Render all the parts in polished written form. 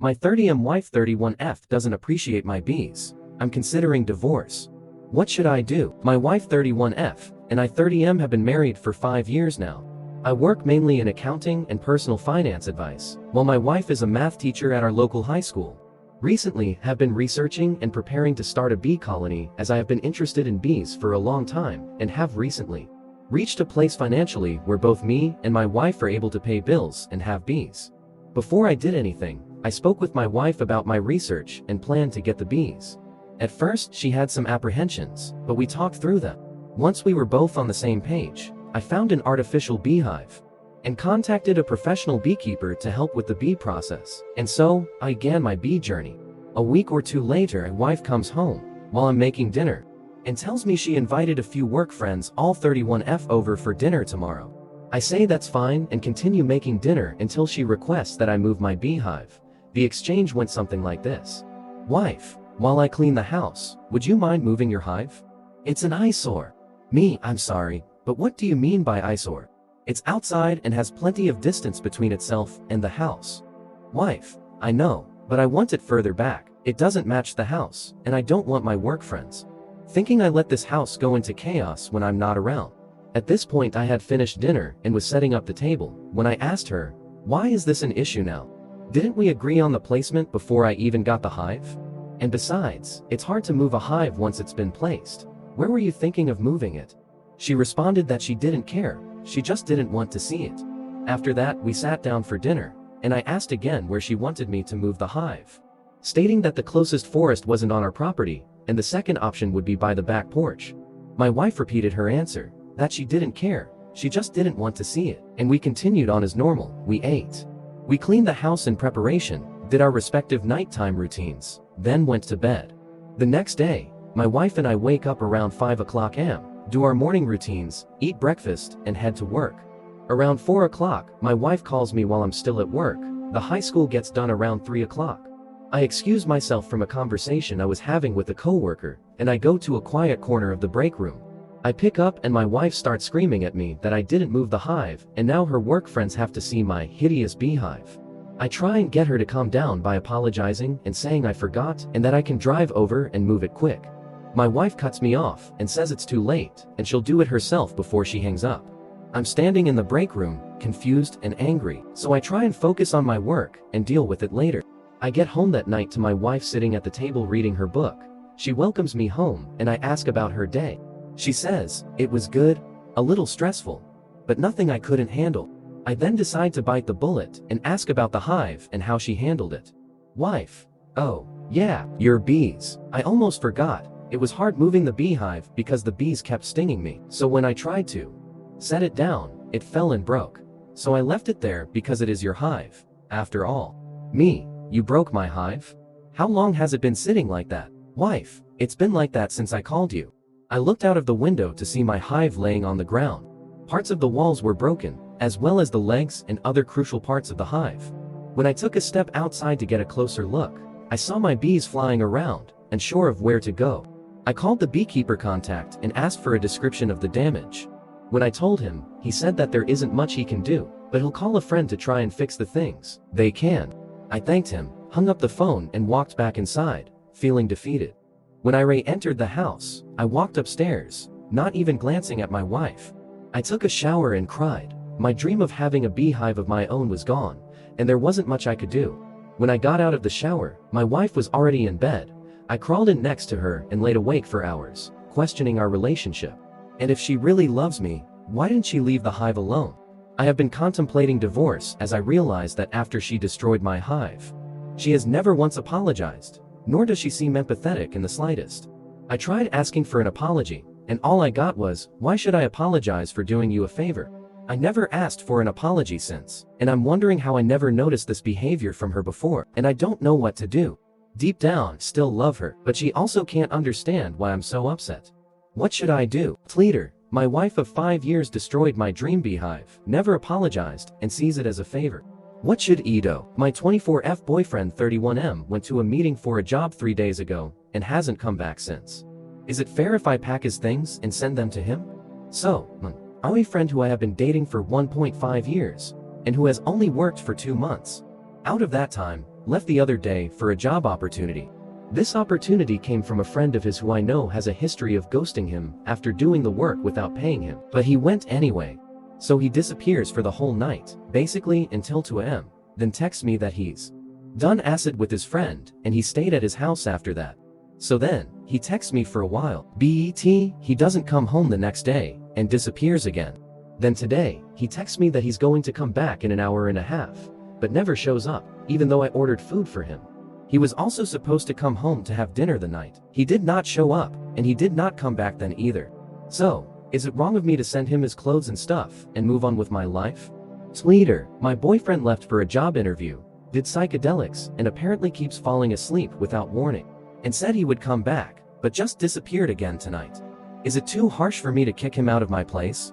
My 30M wife 31F doesn't appreciate my bees. I'm considering divorce. What should I do? My wife 31F and I 30M have been married for 5 years now. I work mainly in accounting and personal finance advice, while my wife is a math teacher at our local high school. Recently, have been researching and preparing to start a bee colony, as I have been interested in bees for a long time and have recently reached a place financially where both me and my wife are able to pay bills and have bees. Before I did anything, I spoke with my wife about my research and planned to get the bees. At first, she had some apprehensions, but we talked through them. Once we were both on the same page, I found an artificial beehive and contacted a professional beekeeper to help with the bee process. And so, I began my bee journey. A week or two later, my wife comes home while I'm making dinner and tells me she invited a few work friends, all 31F, over for dinner tomorrow. I say that's fine and continue making dinner until she requests that I move my beehive. The exchange went something like this. Wife, while I clean the house, would you mind moving your hive? It's an eyesore. Me, I'm sorry, but what do you mean by eyesore? It's outside and has plenty of distance between itself and the house. Wife, I know, but I want it further back. It doesn't match the house, and I don't want my work friends thinking I let this house go into chaos when I'm not around. At this point, I had finished dinner and was setting up the table when I asked her, why is this an issue now? Didn't we agree on the placement before I even got the hive? And besides, it's hard to move a hive once it's been placed. Where were you thinking of moving it? She responded that she didn't care, she just didn't want to see it. After that, we sat down for dinner, and I asked again where she wanted me to move the hive, stating that the closest forest wasn't on our property, and the second option would be by the back porch. My wife repeated her answer, that she didn't care, she just didn't want to see it, and we continued on as normal. We ate. We cleaned the house in preparation, did our respective nighttime routines, then went to bed. The next day, my wife and I wake up around 5 o'clock am, do our morning routines, eat breakfast, and head to work. Around 4 o'clock, my wife calls me while I'm still at work. The high school gets done around 3 o'clock. I excuse myself from a conversation I was having with a coworker, and I go to a quiet corner of the break room. I pick up and my wife starts screaming at me that I didn't move the hive, and now her work friends have to see my hideous beehive. I try and get her to calm down by apologizing and saying I forgot and that I can drive over and move it quick. My wife cuts me off and says it's too late, and she'll do it herself before she hangs up. I'm standing in the break room, confused and angry, so I try and focus on my work and deal with it later. I get home that night to my wife sitting at the table reading her book. She welcomes me home and I ask about her day. She says, it was good, a little stressful, but nothing I couldn't handle. I then decide to bite the bullet and ask about the hive and how she handled it. Wife, oh, yeah, your bees. I almost forgot. It was hard moving the beehive because the bees kept stinging me. So when I tried to set it down, it fell and broke. So I left it there because it is your hive, after all. Me, you broke my hive? How long has it been sitting like that? Wife, it's been like that since I called you. I looked out of the window to see my hive laying on the ground. Parts of the walls were broken, as well as the legs and other crucial parts of the hive. When I took a step outside to get a closer look, I saw my bees flying around, unsure of where to go. I called the beekeeper contact and asked for a description of the damage. When I told him, he said that there isn't much he can do, but he'll call a friend to try and fix the things they can. I thanked him, hung up the phone and walked back inside, feeling defeated. When I re-entered the house, I walked upstairs, not even glancing at my wife. I took a shower and cried. My dream of having a beehive of my own was gone, and there wasn't much I could do. When I got out of the shower, my wife was already in bed. I crawled in next to her and laid awake for hours, questioning our relationship. And if she really loves me, why didn't she leave the hive alone? I have been contemplating divorce as I realized that after she destroyed my hive, she has never once apologized, nor does she seem empathetic in the slightest. I tried asking for an apology, and all I got was, why should I apologize for doing you a favor? I never asked for an apology since, and I'm wondering how I never noticed this behavior from her before, and I don't know what to do. Deep down, still love her, but she also can't understand why I'm so upset. What should I do? Pleader, my wife of 5 years destroyed my dream beehive, never apologized, and sees it as a favor. What should Edo? My 24F boyfriend 31M went to a meeting for a job 3 days ago, and hasn't come back since. Is it fair if I pack his things and send them to him? So, our friend who I have been dating for 1.5 years, and who has only worked for 2 months. Out of that time, left the other day for a job opportunity. This opportunity came from a friend of his who I know has a history of ghosting him after doing the work without paying him, but he went anyway. So he disappears for the whole night, basically until 2 a.m., then texts me that he's done acid with his friend and he stayed at his house after that. So then, he texts me for a while, he doesn't come home the next day, and disappears again. Then today, he texts me that he's going to come back in an hour and a half, but never shows up, even though I ordered food for him. He was also supposed to come home to have dinner the night. He did not show up, and he did not come back then either. So, is it wrong of me to send him his clothes and stuff, and move on with my life? Later, my boyfriend left for a job interview, did psychedelics, and apparently keeps falling asleep without warning, and said he would come back, but just disappeared again tonight. Is it too harsh for me to kick him out of my place?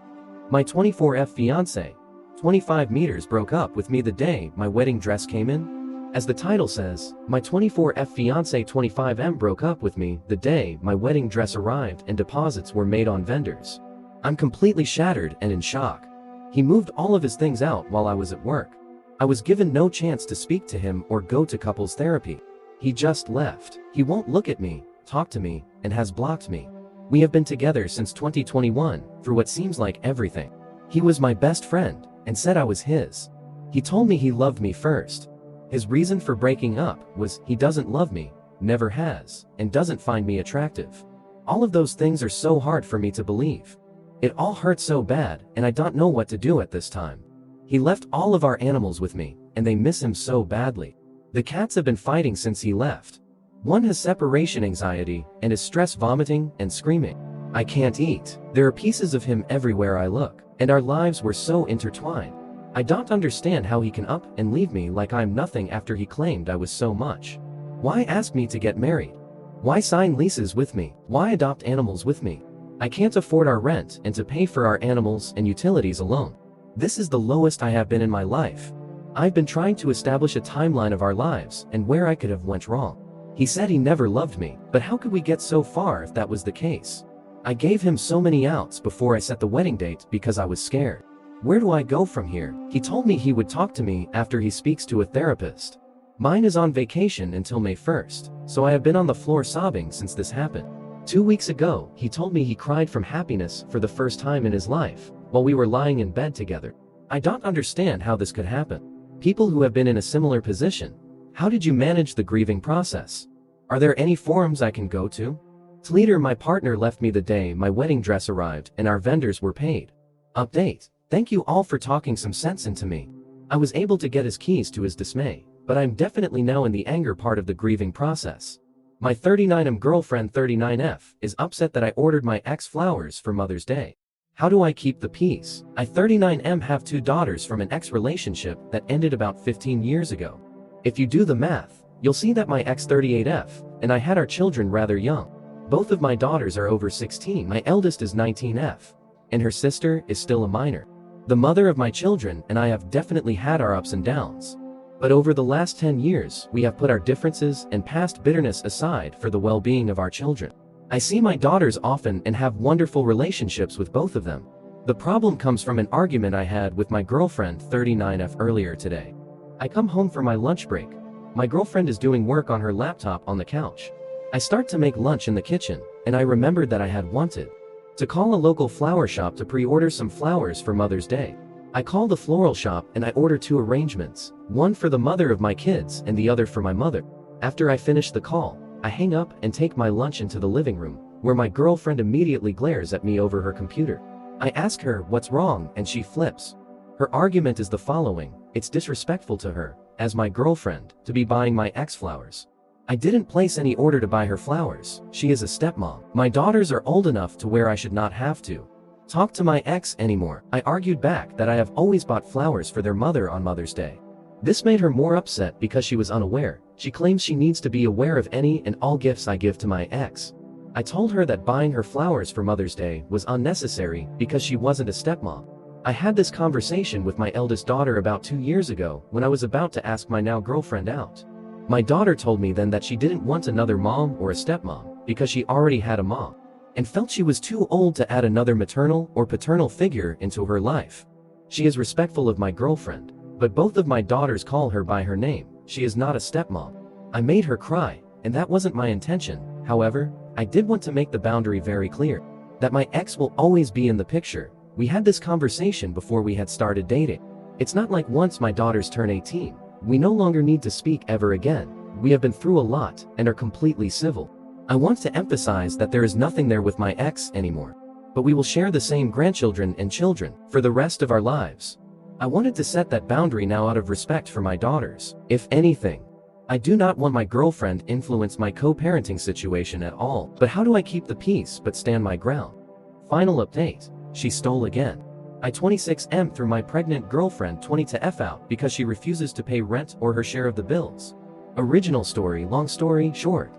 My 24F fiancé, 25 meters, broke up with me the day my wedding dress came in. As the title says, my 24F fiancé 25M broke up with me the day my wedding dress arrived and deposits were made on vendors. I'm completely shattered and in shock. He moved all of his things out while I was at work. I was given no chance to speak to him or go to couples therapy. He just left. He won't look at me, talk to me, and has blocked me. We have been together since 2021, for what seems like everything. He was my best friend, and said I was his. He told me he loved me first. His reason for breaking up was he doesn't love me, never has, and doesn't find me attractive. All of those things are so hard for me to believe. It all hurts so bad, and I don't know what to do at this time. He left all of our animals with me, and they miss him so badly. The cats have been fighting since he left. One has separation anxiety, and is stress vomiting and screaming. I can't eat. There are pieces of him everywhere I look, and our lives were so intertwined. I don't understand how he can up and leave me like I'm nothing after he claimed I was so much. Why ask me to get married? Why sign leases with me? Why adopt animals with me? I can't afford our rent and to pay for our animals and utilities alone. This is the lowest I have been in my life. I've been trying to establish a timeline of our lives and where I could have went wrong. He said he never loved me, but how could we get so far if that was the case? I gave him so many outs before I set the wedding date because I was scared. Where do I go from here? He told me he would talk to me after he speaks to a therapist. Mine is on vacation until May 1st, so I have been on the floor sobbing since this happened. 2 weeks ago, he told me he cried from happiness for the first time in his life, while we were lying in bed together. I don't understand how this could happen. People who have been in a similar position. How did you manage the grieving process? Are there any forums I can go to? Later, my partner left me the day my wedding dress arrived and our vendors were paid. Update. Thank you all for talking some sense into me. I was able to get his keys to his dismay, but I'm definitely now in the anger part of the grieving process. My 39M girlfriend 39F is upset that I ordered my ex flowers for Mother's Day. How do I keep the peace? I 39M have 2 daughters from an ex relationship that ended about 15 years ago. If you do the math, you'll see that my ex 38F and I had our children rather young. Both of my daughters are over 16. My eldest is 19F, and her sister is still a minor. The mother of my children and I have definitely had our ups and downs. But over the last 10 years, we have put our differences and past bitterness aside for the well-being of our children. I see my daughters often and have wonderful relationships with both of them. The problem comes from an argument I had with my girlfriend 39F earlier today. I come home for my lunch break. My girlfriend is doing work on her laptop on the couch. I start to make lunch in the kitchen, and I remembered that I had wanted to call a local flower shop to pre-order some flowers for Mother's Day. I call the floral shop and I order 2 arrangements, one for the mother of my kids and the other for my mother. After I finish the call, I hang up and take my lunch into the living room, where my girlfriend immediately glares at me over her computer. I ask her what's wrong and she flips. Her argument is the following: it's disrespectful to her, as my girlfriend, to be buying my ex flowers. I didn't place any order to buy her flowers. She is a stepmom. My daughters are old enough to where I should not have to talk to my ex anymore. I argued back that I have always bought flowers for their mother on Mother's Day. This made her more upset because she was unaware. She claims she needs to be aware of any and all gifts I give to my ex. I told her that buying her flowers for Mother's Day was unnecessary because she wasn't a stepmom. I had this conversation with my eldest daughter about 2 years ago when I was about to ask my now girlfriend out. My daughter told me then that she didn't want another mom or a stepmom because she already had a mom, and felt she was too old to add another maternal or paternal figure into her life. She is respectful of my girlfriend, but both of my daughters call her by her name, she is not a stepmom. I made her cry, and that wasn't my intention. However, I did want to make the boundary very clear. That my ex will always be in the picture. We had this conversation before we had started dating. It's not like once my daughters turn 18, we no longer need to speak ever again. We have been through a lot, and are completely civil. I want to emphasize that there is nothing there with my ex anymore. But we will share the same grandchildren and children for the rest of our lives. I wanted to set that boundary now out of respect for my daughters. If anything, I do not want my girlfriend influence my co-parenting situation at all. But how do I keep the peace but stand my ground? Final update. She stole again. I 26M threw my pregnant girlfriend 20 to F out because she refuses to pay rent or her share of the bills. Original story, long story short.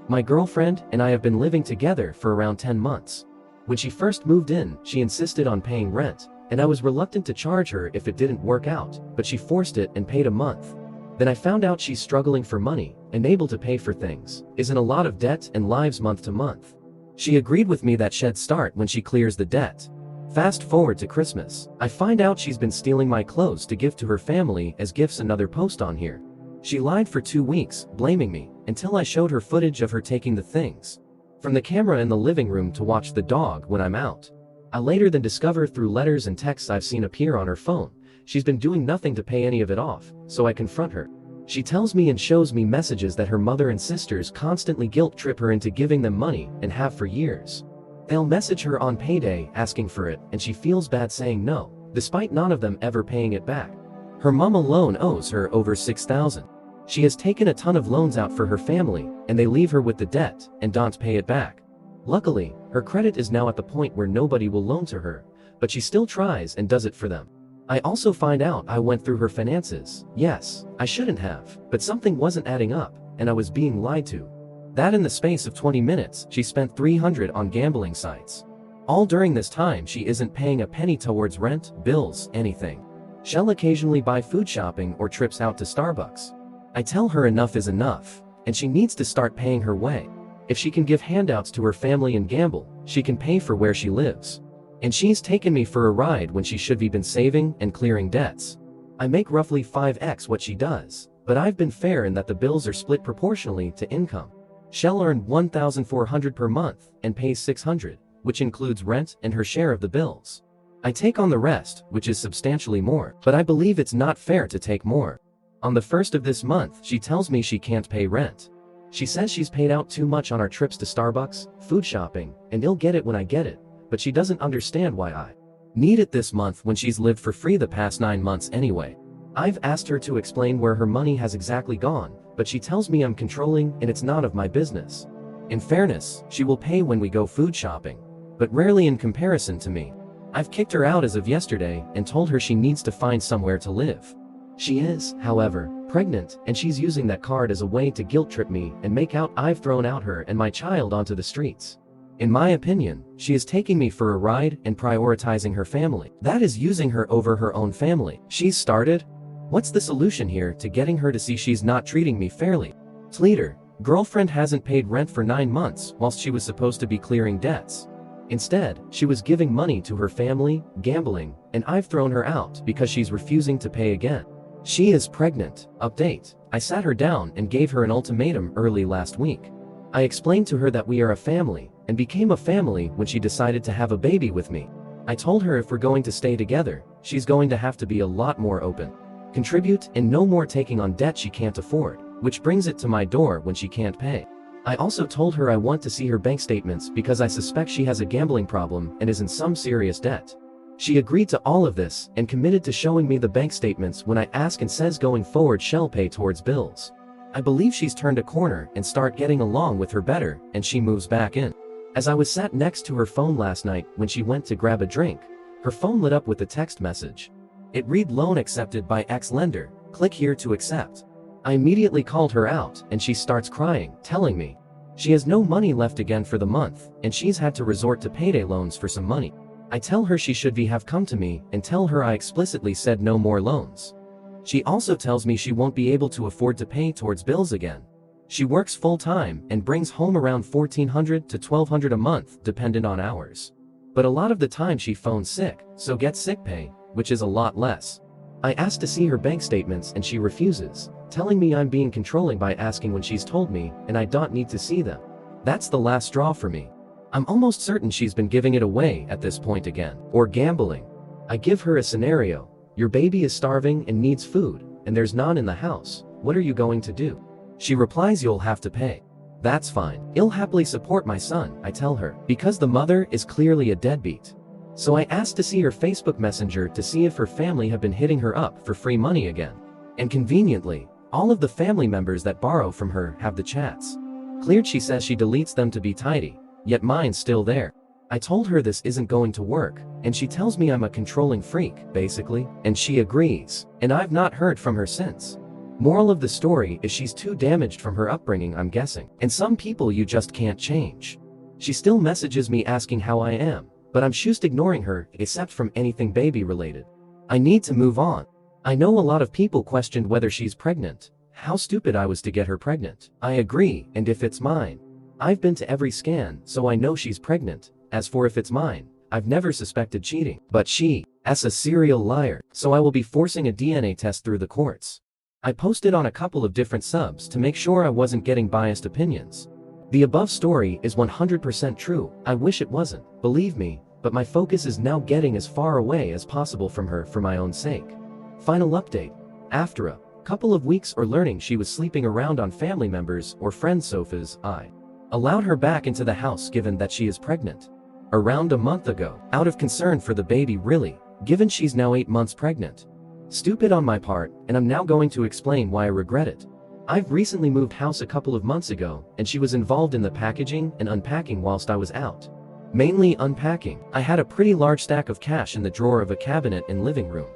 My girlfriend and I have been living together for around 10 months. When she first moved in, she insisted on paying rent, and I was reluctant to charge her if it didn't work out, but she forced it and paid a month. Then I found out she's struggling for money, unable to pay for things, is in a lot of debt and lives month to month. She agreed with me that should start when she clears the debt. Fast forward to Christmas. I find out she's been stealing my clothes to give to her family as gifts. Another post on here. She lied for 2 weeks, blaming me, until I showed her footage of her taking the things from the camera in the living room to watch the dog when I'm out. I later then discover through letters and texts I've seen appear on her phone, she's been doing nothing to pay any of it off, so I confront her. She tells me and shows me messages that her mother and sisters constantly guilt trip her into giving them money, and have for years. They'll message her on payday asking for it, and she feels bad saying no, despite none of them ever paying it back. Her mom alone owes her over $6,000. She has taken a ton of loans out for her family, and they leave her with the debt, and don't pay it back. Luckily, her credit is now at the point where nobody will loan to her, but she still tries and does it for them. I also find out I went through her finances. Yes, I shouldn't have, but something wasn't adding up, and I was being lied to. That in the space of 20 minutes, she spent $300 on gambling sites. All during this time she isn't paying a penny towards rent, bills, anything. She'll occasionally buy food shopping or trips out to Starbucks. I tell her enough is enough, and she needs to start paying her way. If she can give handouts to her family and gamble, she can pay for where she lives. And she's taken me for a ride when she should have been saving and clearing debts. I make roughly 5x what she does, but I've been fair in that the bills are split proportionally to income. She'll earn $1,400 per month and pays $600, which includes rent and her share of the bills. I take on the rest, which is substantially more, but I believe it's not fair to take more. On the 1st of this month, she tells me she can't pay rent. She says she's paid out too much on our trips to Starbucks, food shopping, and I'll get it when I get it, but she doesn't understand why I need it this month when she's lived for free the past 9 months anyway. I've asked her to explain where her money has exactly gone, but she tells me I'm controlling and it's none of my business. In fairness, she will pay when we go food shopping, but rarely in comparison to me. I've kicked her out as of yesterday and told her she needs to find somewhere to live. She is, however, pregnant, and she's using that card as a way to guilt trip me and make out I've thrown out her and my child onto the streets. In my opinion, she is taking me for a ride and prioritizing her family. That is using her over her own family. She's started? What's the solution here to getting her to see she's not treating me fairly? Leader, girlfriend hasn't paid rent for 9 months whilst she was supposed to be clearing debts. Instead, she was giving money to her family, gambling, and I've thrown her out because she's refusing to pay again. She is pregnant. Update. I sat her down and gave her an ultimatum early last week. I explained to her that we are a family, and became a family when she decided to have a baby with me. I told her if we're going to stay together, she's going to have to be a lot more open. Contribute, and no more taking on debt she can't afford, which brings it to my door when she can't pay. I also told her I want to see her bank statements because I suspect she has a gambling problem and is in some serious debt. She agreed to all of this and committed to showing me the bank statements when I ask, and says going forward she'll pay towards bills. I believe she's turned a corner and start getting along with her better, and she moves back in. As I was sat next to her phone last night when she went to grab a drink, her phone lit up with a text message. It read loan accepted by ex-lender, click here to accept. I immediately called her out and she starts crying, telling me she has no money left again for the month and she's had to resort to payday loans for some money. I tell her she should have come to me and tell her I explicitly said no more loans. She also tells me she won't be able to afford to pay towards bills again. She works full-time and brings home around $1,400 to $1,200 a month dependent on hours. But a lot of the time she phones sick, so gets sick pay, which is a lot less. I asked to see her bank statements and she refuses, telling me I'm being controlling by asking when she's told me and I don't need to see them. That's the last straw for me. I'm almost certain she's been giving it away at this point again, or gambling. I give her a scenario. Your baby is starving and needs food, and there's none in the house. What are you going to do? She replies, you'll have to pay. That's fine. I'll happily support my son, I tell her, because the mother is clearly a deadbeat. So I asked to see her Facebook Messenger to see if her family have been hitting her up for free money again. And conveniently, all of the family members that borrow from her have the chats cleared. She says she deletes them to be tidy, yet mine's still there. I told her this isn't going to work, and she tells me I'm a controlling freak, basically, and she agrees, and I've not heard from her since. Moral of the story is she's too damaged from her upbringing, I'm guessing, and some people you just can't change. She still messages me asking how I am, but I'm just ignoring her, except from anything baby related. I need to move on. I know a lot of people questioned whether she's pregnant, how stupid I was to get her pregnant. I agree, and if it's mine, I've been to every scan, so I know she's pregnant. As for if it's mine, I've never suspected cheating, but she's a serial liar, so I will be forcing a DNA test through the courts. I posted on a couple of different subs to make sure I wasn't getting biased opinions. The above story is 100% true. I wish it wasn't, believe me, but my focus is now getting as far away as possible from her for my own sake. Final update. After a couple of weeks or learning she was sleeping around on family members or friends' sofas, I allowed her back into the house given that she is pregnant. Around a month ago, out of concern for the baby really, given she's now 8 months pregnant. Stupid on my part, and I'm now going to explain why I regret it. I've recently moved house a couple of months ago, and she was involved in the packaging and unpacking whilst I was out. Mainly unpacking. I had a pretty large stack of cash in the drawer of a cabinet in living room.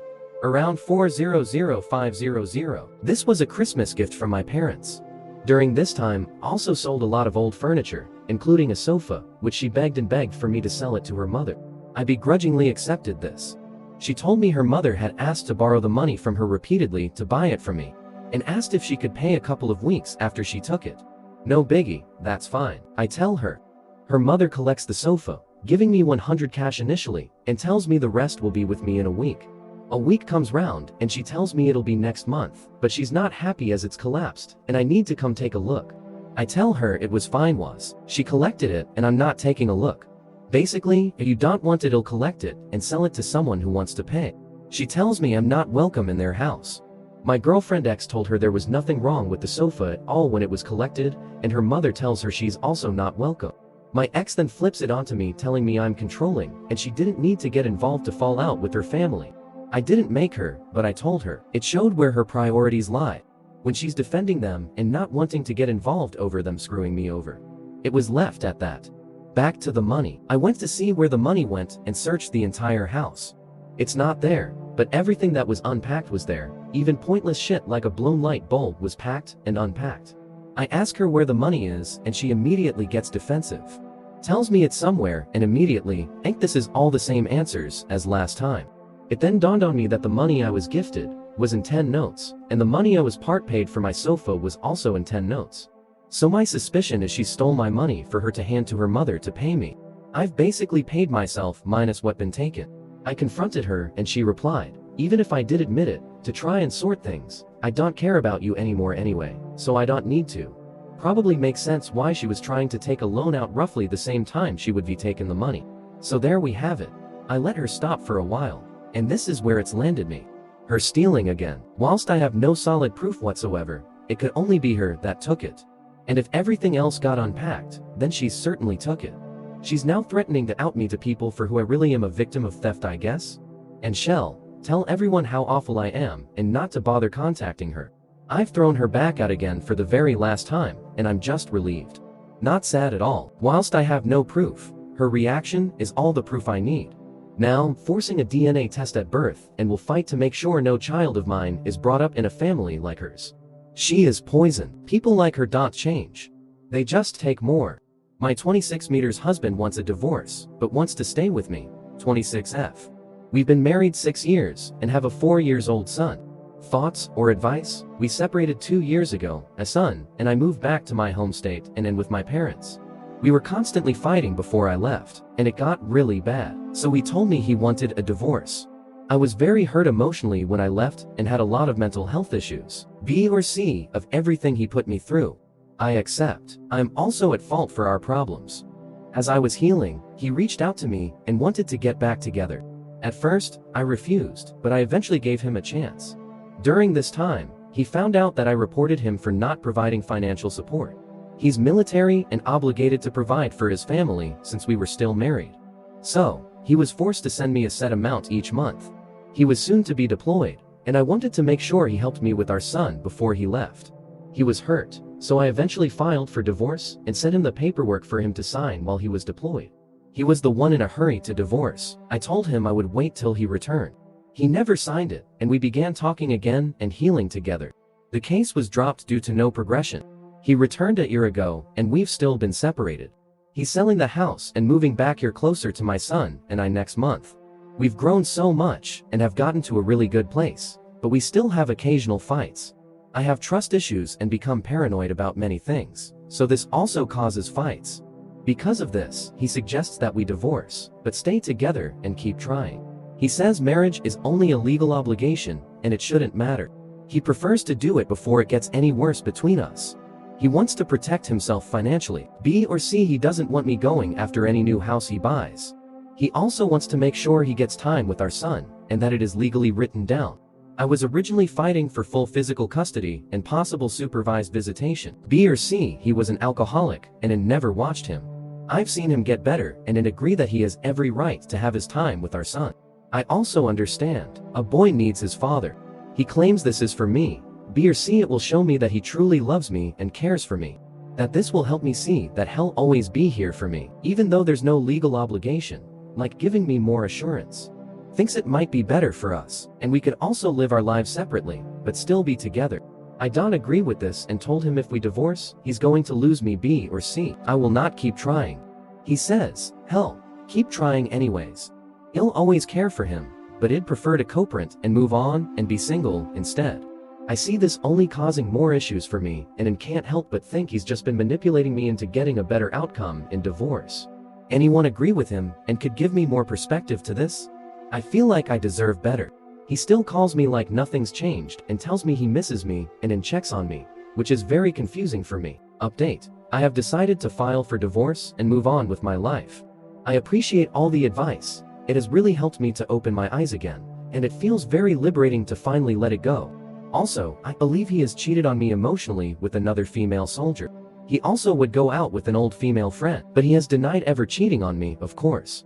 Around 400500. This was a Christmas gift from my parents. During this time, also sold a lot of old furniture, including a sofa, which she begged and begged for me to sell it to her mother. I begrudgingly accepted this. She told me her mother had asked to borrow the money from her repeatedly to buy it from me, and asked if she could pay a couple of weeks after she took it. No biggie, that's fine, I tell her. Her mother collects the sofa, giving me 100 cash initially, and tells me the rest will be with me in a week. A week comes round, and she tells me it'll be next month, but she's not happy as it's collapsed, and I need to come take a look. I tell her it was fine she collected it and I'm not taking a look. Basically, if you don't want it, I'll collect it and sell it to someone who wants to pay. She tells me I'm not welcome in their house. My girlfriend ex told her there was nothing wrong with the sofa at all when it was collected, and her mother tells her she's also not welcome. My ex then flips it onto me telling me I'm controlling, and she didn't need to get involved to fall out with her family. I didn't make her, but I told her. It showed where her priorities lie. When she's defending them and not wanting to get involved over them screwing me over. It was left at that. Back to the money. I went to see where the money went and searched the entire house. It's not there, but everything that was unpacked was there. Even pointless shit like a blown light bulb was packed and unpacked. I ask her where the money is and she immediately gets defensive. Tells me it's somewhere and immediately, think this is all the same answers as last time. It then dawned on me that the money I was gifted was in 10 notes, and the money I was part paid for my sofa was also in 10 notes. So my suspicion is she stole my money for her to hand to her mother to pay me. I've basically paid myself minus what been taken. I confronted her and she replied, even if I did admit it, to try and sort things, I don't care about you anymore anyway, so I don't need to. Probably makes sense why she was trying to take a loan out roughly the same time she would be taking the money. So there we have it. I let her stop for a while, and this is where it's landed me. Her stealing again. Whilst I have no solid proof whatsoever, it could only be her that took it. And if everything else got unpacked, then she certainly took it. She's now threatening to out me to people for who I really am, a victim of theft, I guess? And shall tell everyone how awful I am and not to bother contacting her. I've thrown her back out again for the very last time, and I'm just relieved. Not sad at all. Whilst I have no proof, her reaction is all the proof I need. Now I'm forcing a DNA test at birth and will fight to make sure no child of mine is brought up in a family like hers. She is poison. People like her don't change. They just take more. My 26 meters husband wants a divorce, but wants to stay with me. 26F. We've been married 6 years and have a 4-year-old son. Thoughts or advice? We separated 2 years ago, a son, and I moved back to my home state and in with my parents. We were constantly fighting before I left, and it got really bad. So he told me he wanted a divorce. I was very hurt emotionally when I left and had a lot of mental health issues. B or C of everything he put me through. I accept. I am also at fault for our problems. As I was healing, he reached out to me and wanted to get back together. At first, I refused, but I eventually gave him a chance. During this time, he found out that I reported him for not providing financial support. He's military and obligated to provide for his family since we were still married. So, he was forced to send me a set amount each month. He was soon to be deployed, and I wanted to make sure he helped me with our son before he left. He was hurt, so I eventually filed for divorce and sent him the paperwork for him to sign while he was deployed. He was the one in a hurry to divorce. I told him I would wait till he returned. He never signed it, and we began talking again and healing together. The case was dropped due to no progression. He returned a year ago, and we've still been separated. He's selling the house and moving back here closer to my son and I next month. We've grown so much and have gotten to a really good place, but we still have occasional fights. I have trust issues and become paranoid about many things, so this also causes fights. Because of this, he suggests that we divorce, but stay together and keep trying. He says marriage is only a legal obligation and it shouldn't matter. He prefers to do it before it gets any worse between us. He wants to protect himself financially. B or C, he doesn't want me going after any new house he buys. He also wants to make sure he gets time with our son and that it is legally written down. I was originally fighting for full physical custody and possible supervised visitation. B or C, he was an alcoholic and never watched him. I've seen him get better and agree that he has every right to have his time with our son. I also understand. A boy needs his father. He claims this is for me. B or C, it will show me that he truly loves me and cares for me. That this will help me see that he'll always be here for me, even though there's no legal obligation, like giving me more assurance. Thinks it might be better for us, and we could also live our lives separately, but still be together. I don't agree with this and told him if we divorce, he's going to lose me. B or C, I will not keep trying. He says, hell, keep trying anyways. He'll always care for him, but I'd prefer to co-parent and move on and be single instead. I see this only causing more issues for me and can't help but think he's just been manipulating me into getting a better outcome in divorce. Anyone agree with him and could give me more perspective to this? I feel like I deserve better. He still calls me like nothing's changed and tells me he misses me and checks on me, which is very confusing for me. Update. I have decided to file for divorce and move on with my life. I appreciate all the advice. It has really helped me to open my eyes again, and it feels very liberating to finally let it go. Also, I believe he has cheated on me emotionally with another female soldier. He also would go out with an old female friend, but he has denied ever cheating on me, of course.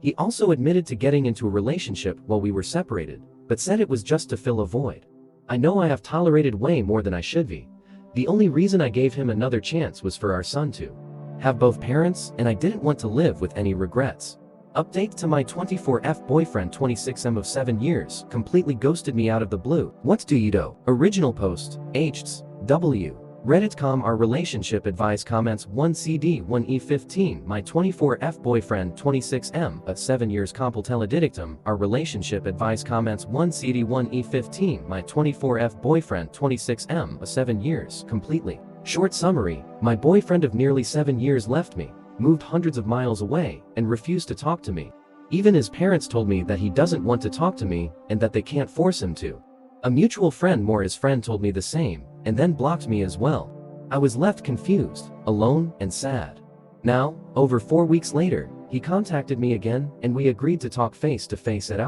He also admitted to getting into a relationship while we were separated, but said it was just to fill a void. I know I have tolerated way more than I should be. The only reason I gave him another chance was for our son to have both parents, and I didn't want to live with any regrets. Update to my 24F boyfriend 26M of 7 years, completely ghosted me out of the blue. What do you do? Original post, HW. Reddit.com. Our relationship advice comments 1CD1E15. My 24F boyfriend 26M of 7 years compilation. Our relationship advice comments 1CD1E15. My 24F boyfriend 26M of 7 years completely. Short summary, my boyfriend of nearly 7 years left me, moved hundreds of miles away, and refused to talk to me. Even his parents told me that he doesn't want to talk to me and that they can't force him to. A mutual friend, his friend, told me the same, and then blocked me as well. I was left confused, alone, and sad. Now, over 4 weeks later, he contacted me again and we agreed to talk face to face at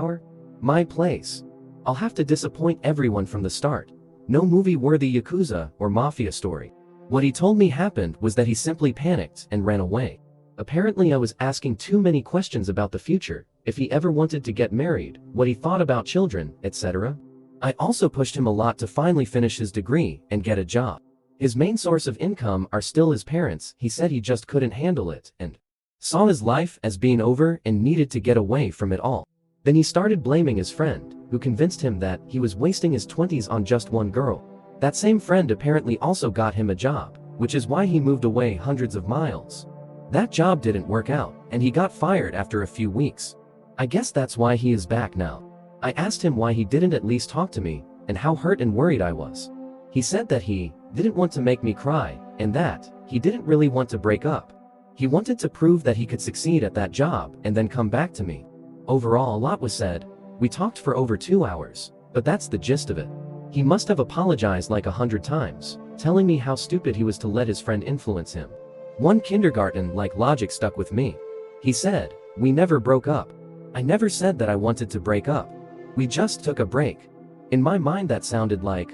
my place. I'll have to disappoint everyone from the start. No movie-worthy Yakuza or Mafia story. What he told me happened was that he simply panicked and ran away. Apparently I was asking too many questions about the future, if he ever wanted to get married, what he thought about children, etc. I also pushed him a lot to finally finish his degree and get a job. His main source of income are still his parents. He said he just couldn't handle it and saw his life as being over and needed to get away from it all. Then he started blaming his friend, who convinced him that he was wasting his 20s on just one girl. That same friend apparently also got him a job, which is why he moved away hundreds of miles. That job didn't work out, and he got fired after a few weeks. I guess that's why he is back now. I asked him why he didn't at least talk to me, and how hurt and worried I was. He said that he didn't want to make me cry, and that he didn't really want to break up. He wanted to prove that he could succeed at that job and then come back to me. Overall, a lot was said. We talked for over 2 hours, but that's the gist of it. He must have apologized like 100 times, telling me how stupid he was to let his friend influence him. One kindergarten-like logic stuck with me. He said, "We never broke up." I never said that I wanted to break up. We just took a break. In my mind that sounded like,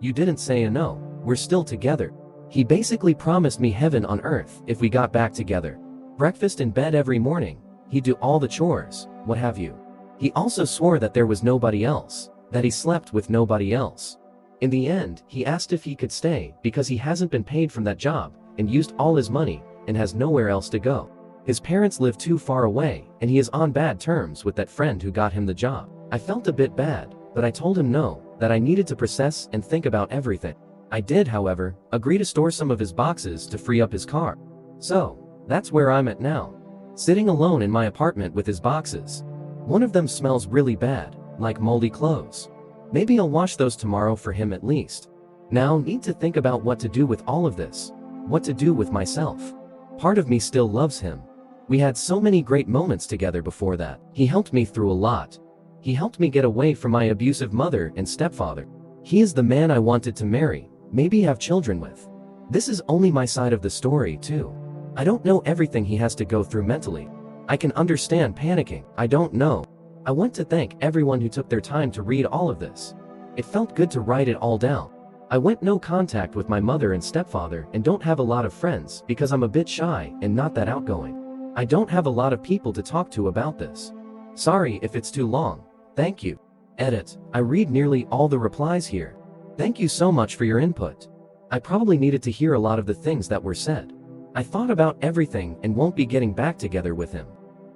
you didn't say a no, we're still together. He basically promised me heaven on earth if we got back together. Breakfast in bed every morning, he'd do all the chores, what have you. He also swore that there was nobody else, that he slept with nobody else. In the end, he asked if he could stay because he hasn't been paid from that job and used all his money and has nowhere else to go. His parents live too far away and he is on bad terms with that friend who got him the job. I felt a bit bad, but I told him no, that I needed to process and think about everything. I did, however, agree to store some of his boxes to free up his car. So, that's where I'm at now. Sitting alone in my apartment with his boxes. One of them smells really bad, like moldy clothes. Maybe I'll wash those tomorrow for him at least. Now need to think about what to do with all of this. What to do with myself. Part of me still loves him. We had so many great moments together before that. He helped me through a lot. He helped me get away from my abusive mother and stepfather. He is the man I wanted to marry, maybe have children with. This is only my side of the story too. I don't know everything he has to go through mentally. I can understand panicking, I don't know. I want to thank everyone who took their time to read all of this. It felt good to write it all down. I went no contact with my mother and stepfather and don't have a lot of friends because I'm a bit shy and not that outgoing. I don't have a lot of people to talk to about this. Sorry if it's too long. Thank you. Edit. I read nearly all the replies here. Thank you so much for your input. I probably needed to hear a lot of the things that were said. I thought about everything and won't be getting back together with him.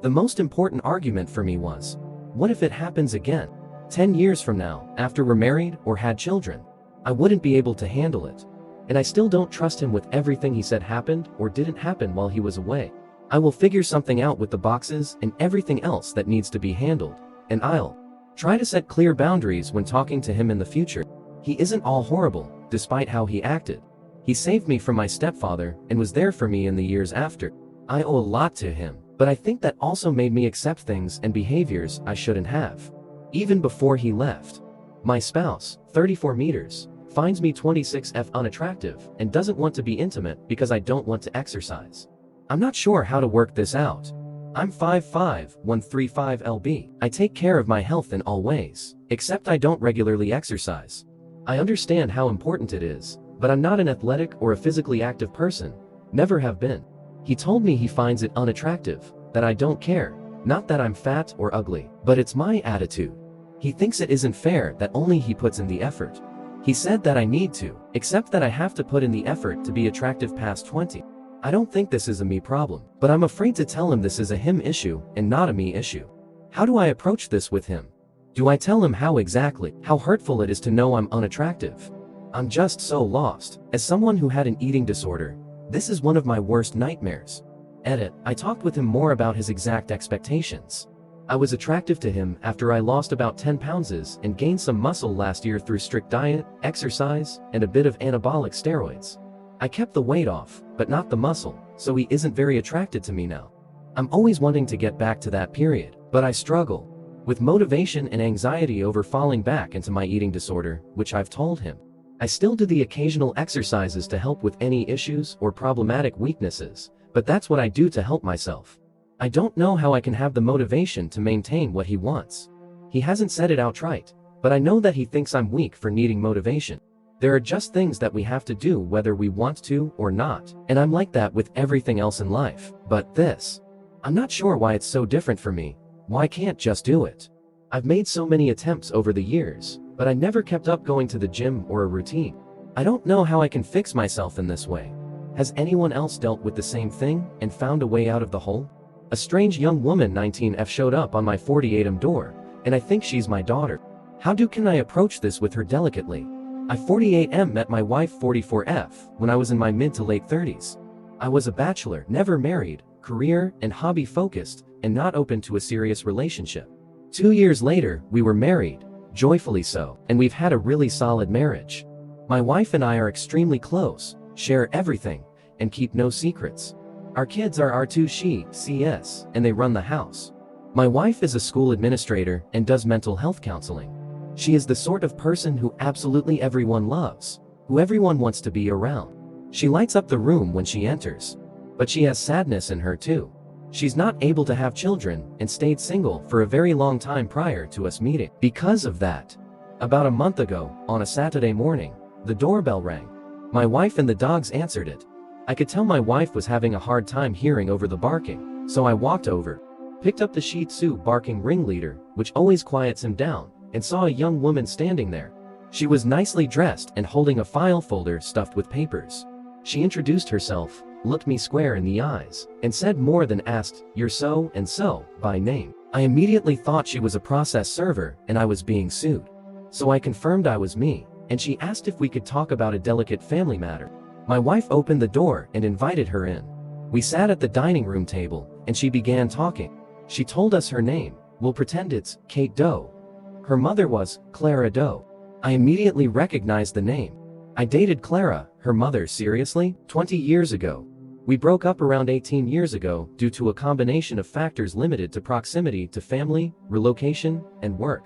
The most important argument for me was, what if it happens again? 10 years from now, after we're married or had children? I wouldn't be able to handle it. And I still don't trust him with everything he said happened or didn't happen while he was away. I will figure something out with the boxes and everything else that needs to be handled, and I'll try to set clear boundaries when talking to him in the future. He isn't all horrible, despite how he acted. He saved me from my stepfather and was there for me in the years after. I owe a lot to him, but I think that also made me accept things and behaviors I shouldn't have. Even before he left. My spouse, 34 meters, finds me 26F unattractive and doesn't want to be intimate because I don't want to exercise. I'm not sure how to work this out. I'm 5'5", 135 lb. I take care of my health in all ways, except I don't regularly exercise. I understand how important it is, but I'm not an athletic or a physically active person. Never have been. He told me he finds it unattractive, that I don't care, not that I'm fat or ugly, but it's my attitude. He thinks it isn't fair that only he puts in the effort. He said that I need to, except that I have to put in the effort to be attractive past 20. I don't think this is a me problem, but I'm afraid to tell him this is a him issue and not a me issue. How do I approach this with him? Do I tell him how hurtful it is to know I'm unattractive? I'm just so lost. As someone who had an eating disorder, this is one of my worst nightmares. Edit. I talked with him more about his exact expectations. I was attractive to him after I lost about 10 pounds and gained some muscle last year through strict diet, exercise, and a bit of anabolic steroids. I kept the weight off, but not the muscle, so he isn't very attracted to me now. I'm always wanting to get back to that period, but I struggle with motivation and anxiety over falling back into my eating disorder, which I've told him. I still do the occasional exercises to help with any issues or problematic weaknesses, but that's what I do to help myself. I don't know how I can have the motivation to maintain what he wants. He hasn't said it outright, but I know that he thinks I'm weak for needing motivation. There are just things that we have to do whether we want to or not, and I'm like that with everything else in life, but this. I'm not sure why it's so different for me. Why I can't just do it? I've made so many attempts over the years, but I never kept up going to the gym or a routine. I don't know how I can fix myself in this way. Has anyone else dealt with the same thing and found a way out of the hole? A strange young woman 19F showed up on my 48M door, and I think she's my daughter. How can I approach this with her delicately? I 48M met my wife 44F when I was in my mid to late 30s. I was a bachelor, never married, career and hobby focused, and not open to a serious relationship. 2 years later, we were married, joyfully so, and we've had a really solid marriage. My wife and I are extremely close, share everything, and keep no secrets. Our kids are R2 she, CS, and they run the house. My wife is a school administrator and does mental health counseling. She is the sort of person who absolutely everyone loves, who everyone wants to be around. She lights up the room when she enters. But she has sadness in her too. She's not able to have children and stayed single for a very long time prior to us meeting. Because of that, about a month ago, on a Saturday morning, the doorbell rang. My wife and the dogs answered it. I could tell my wife was having a hard time hearing over the barking, so I walked over, picked up the Shih Tzu barking ringleader, which always quiets him down, and saw a young woman standing there. She was nicely dressed and holding a file folder stuffed with papers. She introduced herself, looked me square in the eyes, and said more than asked, "You're so and so," by name. I immediately thought she was a process server and I was being sued. So I confirmed I was me, and she asked if we could talk about a delicate family matter. My wife opened the door and invited her in. We sat at the dining room table, and she began talking. She told us her name. We'll pretend it's Kate Doe. Her mother was Clara Doe. I immediately recognized the name. I dated Clara, her mother, seriously, 20 years ago. We broke up around 18 years ago due to a combination of factors limited to proximity to family, relocation, and work.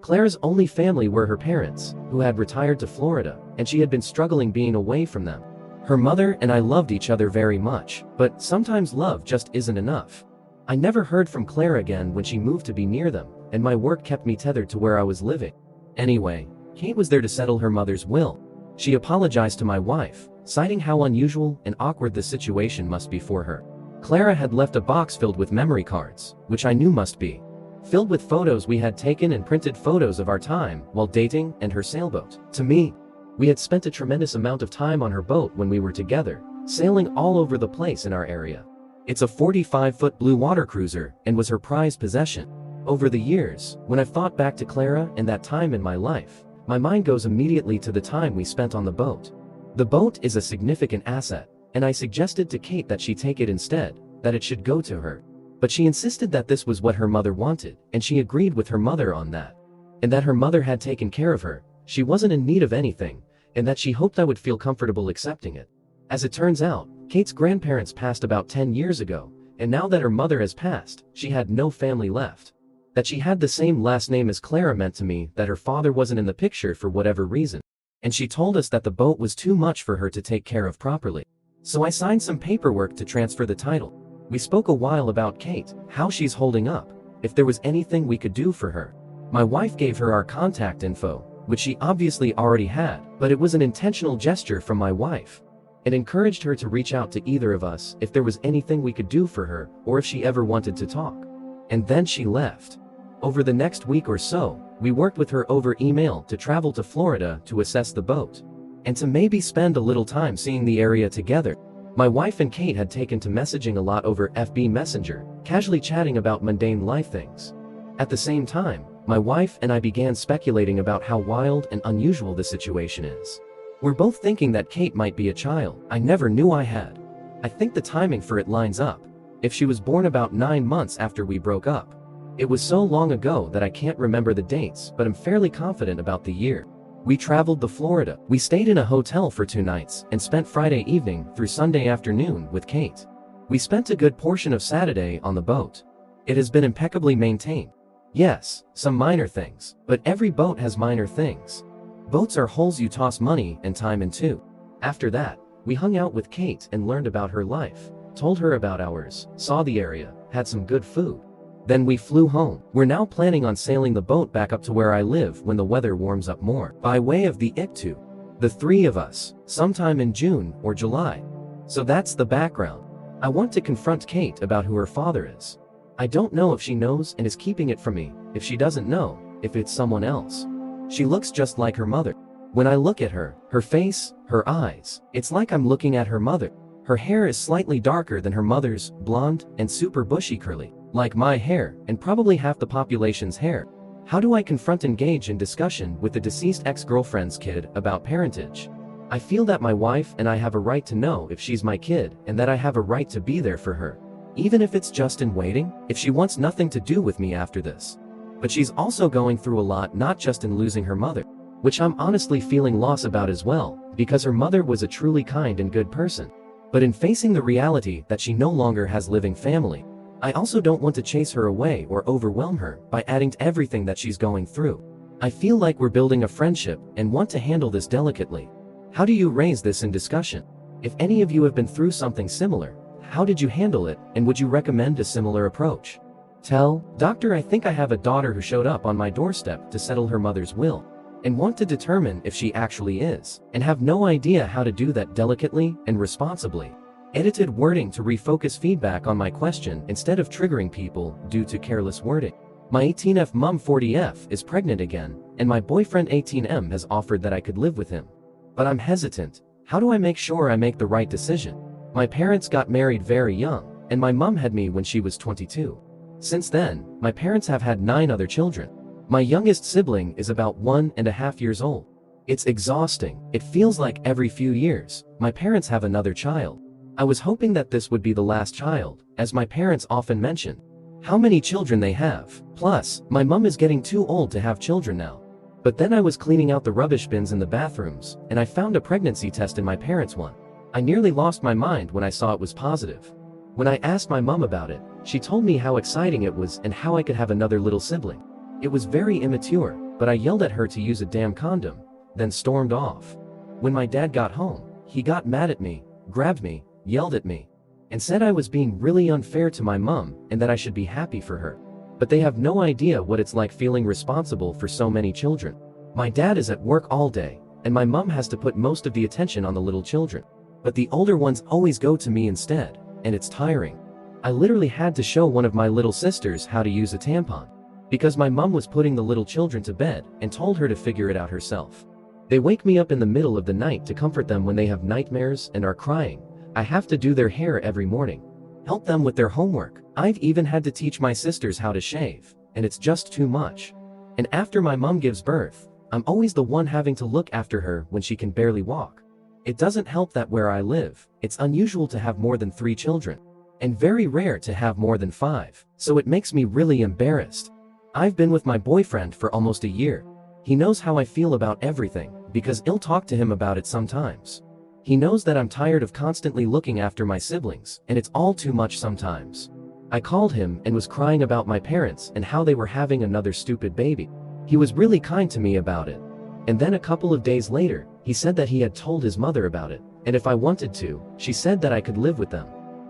Clara's only family were her parents, who had retired to Florida, and she had been struggling being away from them. Her mother and I loved each other very much, but sometimes love just isn't enough. I never heard from Clara again when she moved to be near them, and my work kept me tethered to where I was living. Anyway, Kate was there to settle her mother's will. She apologized to my wife, citing how unusual and awkward the situation must be for her. Clara had left a box filled with memory cards, which I knew must be filled with photos we had taken and printed photos of our time while dating and her sailboat. To me, we had spent a tremendous amount of time on her boat when we were together, sailing all over the place in our area. It's a 45-foot blue water cruiser and was her prized possession. Over the years, when I've thought back to Clara and that time in my life, my mind goes immediately to the time we spent on the boat. The boat is a significant asset, and I suggested to Kate that she take it instead, that it should go to her. But she insisted that this was what her mother wanted, and she agreed with her mother on that. And that her mother had taken care of her, she wasn't in need of anything, and that she hoped I would feel comfortable accepting it. As it turns out, Kate's grandparents passed about 10 years ago, and now that her mother has passed, she had no family left. That she had the same last name as Clara meant to me that her father wasn't in the picture for whatever reason. And she told us that the boat was too much for her to take care of properly. So I signed some paperwork to transfer the title. We spoke a while about Kate, how she's holding up, if there was anything we could do for her. My wife gave her our contact info, which she obviously already had, but it was an intentional gesture from my wife. It encouraged her to reach out to either of us if there was anything we could do for her, or if she ever wanted to talk. And then she left. Over the next week or so, we worked with her over email to travel to Florida to assess the boat, and to maybe spend a little time seeing the area together. My wife and Kate had taken to messaging a lot over FB Messenger, casually chatting about mundane life things. At the same time, my wife and I began speculating about how wild and unusual the situation is. We're both thinking that Kate might be a child I never knew I had. I think the timing for it lines up. If she was born about 9 months after we broke up. It was so long ago that I can't remember the dates, but I'm fairly confident about the year. We traveled to Florida. We stayed in a hotel for 2 nights and spent Friday evening through Sunday afternoon with Kate. We spent a good portion of Saturday on the boat. It has been impeccably maintained. Yes, some minor things, but every boat has minor things. Boats are holes you toss money and time into. After that, we hung out with Kate and learned about her life, told her about ours, saw the area, had some good food. Then we flew home. We're now planning on sailing the boat back up to where I live when the weather warms up more, by way of the ICTU. The 3 of us, sometime in June or July. So that's the background. I want to confront Kate about who her father is. I don't know if she knows and is keeping it from me, if she doesn't know, if it's someone else. She looks just like her mother. When I look at her, her face, her eyes, it's like I'm looking at her mother. Her hair is slightly darker than her mother's, blonde, and super bushy curly. Like my hair, and probably half the population's hair. How do I confront engage in discussion with the deceased ex-girlfriend's kid about parentage? I feel that my wife and I have a right to know if she's my kid and that I have a right to be there for her. Even if it's just in waiting, if she wants nothing to do with me after this. But she's also going through a lot, not just in losing her mother, which I'm honestly feeling loss about as well, because her mother was a truly kind and good person. But in facing the reality that she no longer has living family. I also don't want to chase her away or overwhelm her by adding to everything that she's going through. I feel like we're building a friendship and want to handle this delicately. How do you raise this in discussion? If any of you have been through something similar, how did you handle it, and would you recommend a similar approach? Doctor, I think I have a daughter who showed up on my doorstep to settle her mother's will, and want to determine if she actually is, and have no idea how to do that delicately and responsibly. Edited wording to refocus feedback on my question instead of triggering people due to careless wording. My 18F mom 40F is pregnant again, and my boyfriend 18M has offered that I could live with him. But I'm hesitant. How do I make sure I make the right decision? My parents got married very young, and my mom had me when she was 22. Since then, my parents have had 9 other children. My youngest sibling is about 1.5 years old. It's exhausting. It feels like every few years, my parents have another child. I was hoping that this would be the last child, as my parents often mention how many children they have. Plus, my mom is getting too old to have children now. But then I was cleaning out the rubbish bins in the bathrooms, and I found a pregnancy test in my parents' one. I nearly lost my mind when I saw it was positive. When I asked my mom about it, she told me how exciting it was and how I could have another little sibling. It was very immature, but I yelled at her to use a damn condom, then stormed off. When my dad got home, he got mad at me, grabbed me, yelled at me, and said I was being really unfair to my mom and that I should be happy for her. But they have no idea what it's like feeling responsible for so many children. My dad is at work all day, and my mom has to put most of the attention on the little children. But the older ones always go to me instead, and it's tiring. I literally had to show one of my little sisters how to use a tampon, because my mom was putting the little children to bed and told her to figure it out herself. They wake me up in the middle of the night to comfort them when they have nightmares and are crying. I have to do their hair every morning, help them with their homework. I've even had to teach my sisters how to shave, and it's just too much. And after my mom gives birth, I'm always the one having to look after her when she can barely walk. It doesn't help that where I live, it's unusual to have more than 3 children, and very rare to have more than 5, so it makes me really embarrassed. I've been with my boyfriend for almost a year. He knows how I feel about everything, because I'll talk to him about it sometimes. He knows that I'm tired of constantly looking after my siblings, and it's all too much sometimes. I called him and was crying about my parents and how they were having another stupid baby. He was really kind to me about it. And then a couple of days later, he said that he had told his mother about it, and if I wanted to, she said that I could live with them.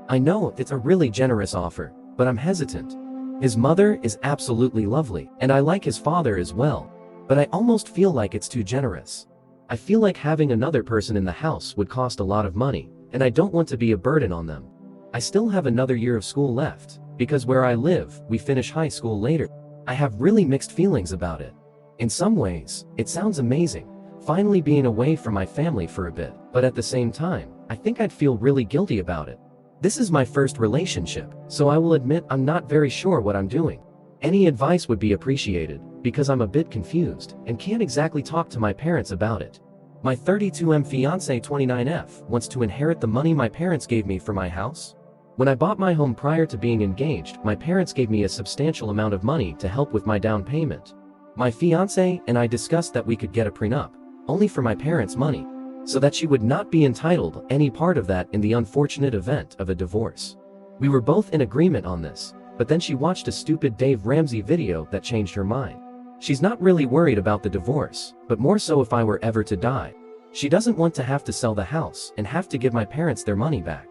I know it's a really generous offer, but I'm hesitant. His mother is absolutely lovely, and I like his father as well, but I almost feel like it's too generous. I feel like having another person in the house would cost a lot of money, and I don't want to be a burden on them. I still have another year of school left, because where I live, we finish high school later. I have really mixed feelings about it. In some ways, it sounds amazing, finally being away from my family for a bit, but at the same time, I think I'd feel really guilty about it. This is my first relationship, so I will admit I'm not very sure what I'm doing. Any advice would be appreciated, because I'm a bit confused, and can't exactly talk to my parents about it. My 32M fiancé 29F wants to inherit the money my parents gave me for my house. When I bought my home prior to being engaged, my parents gave me a substantial amount of money to help with my down payment. My fiancé and I discussed that we could get a prenup, only for my parents' money, so that she would not be entitled any part of that in the unfortunate event of a divorce. We were both in agreement on this, but then she watched a stupid Dave Ramsey video that changed her mind. She's not really worried about the divorce, but more so if I were ever to die. She doesn't want to have to sell the house and have to give my parents their money back.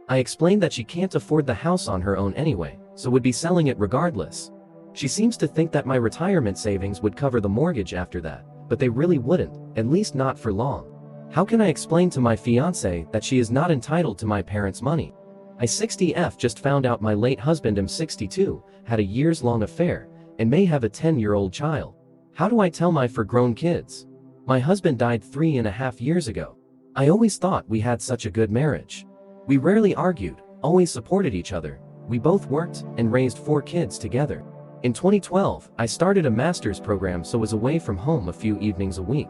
I explained that she can't afford the house on her own anyway, so would be selling it regardless. She seems to think that my retirement savings would cover the mortgage after that, but they really wouldn't, at least not for long. How can I explain to my fiancé that she is not entitled to my parents' money? I 60F just found out my late husband M62 had a years-long affair and may have a 10-year-old child. How do I tell my 4 grown kids? My husband died 3.5 years ago. I always thought we had such a good marriage. We rarely argued, always supported each other. We both worked and raised 4 kids together. In 2012, I started a master's program so was away from home a few evenings a week.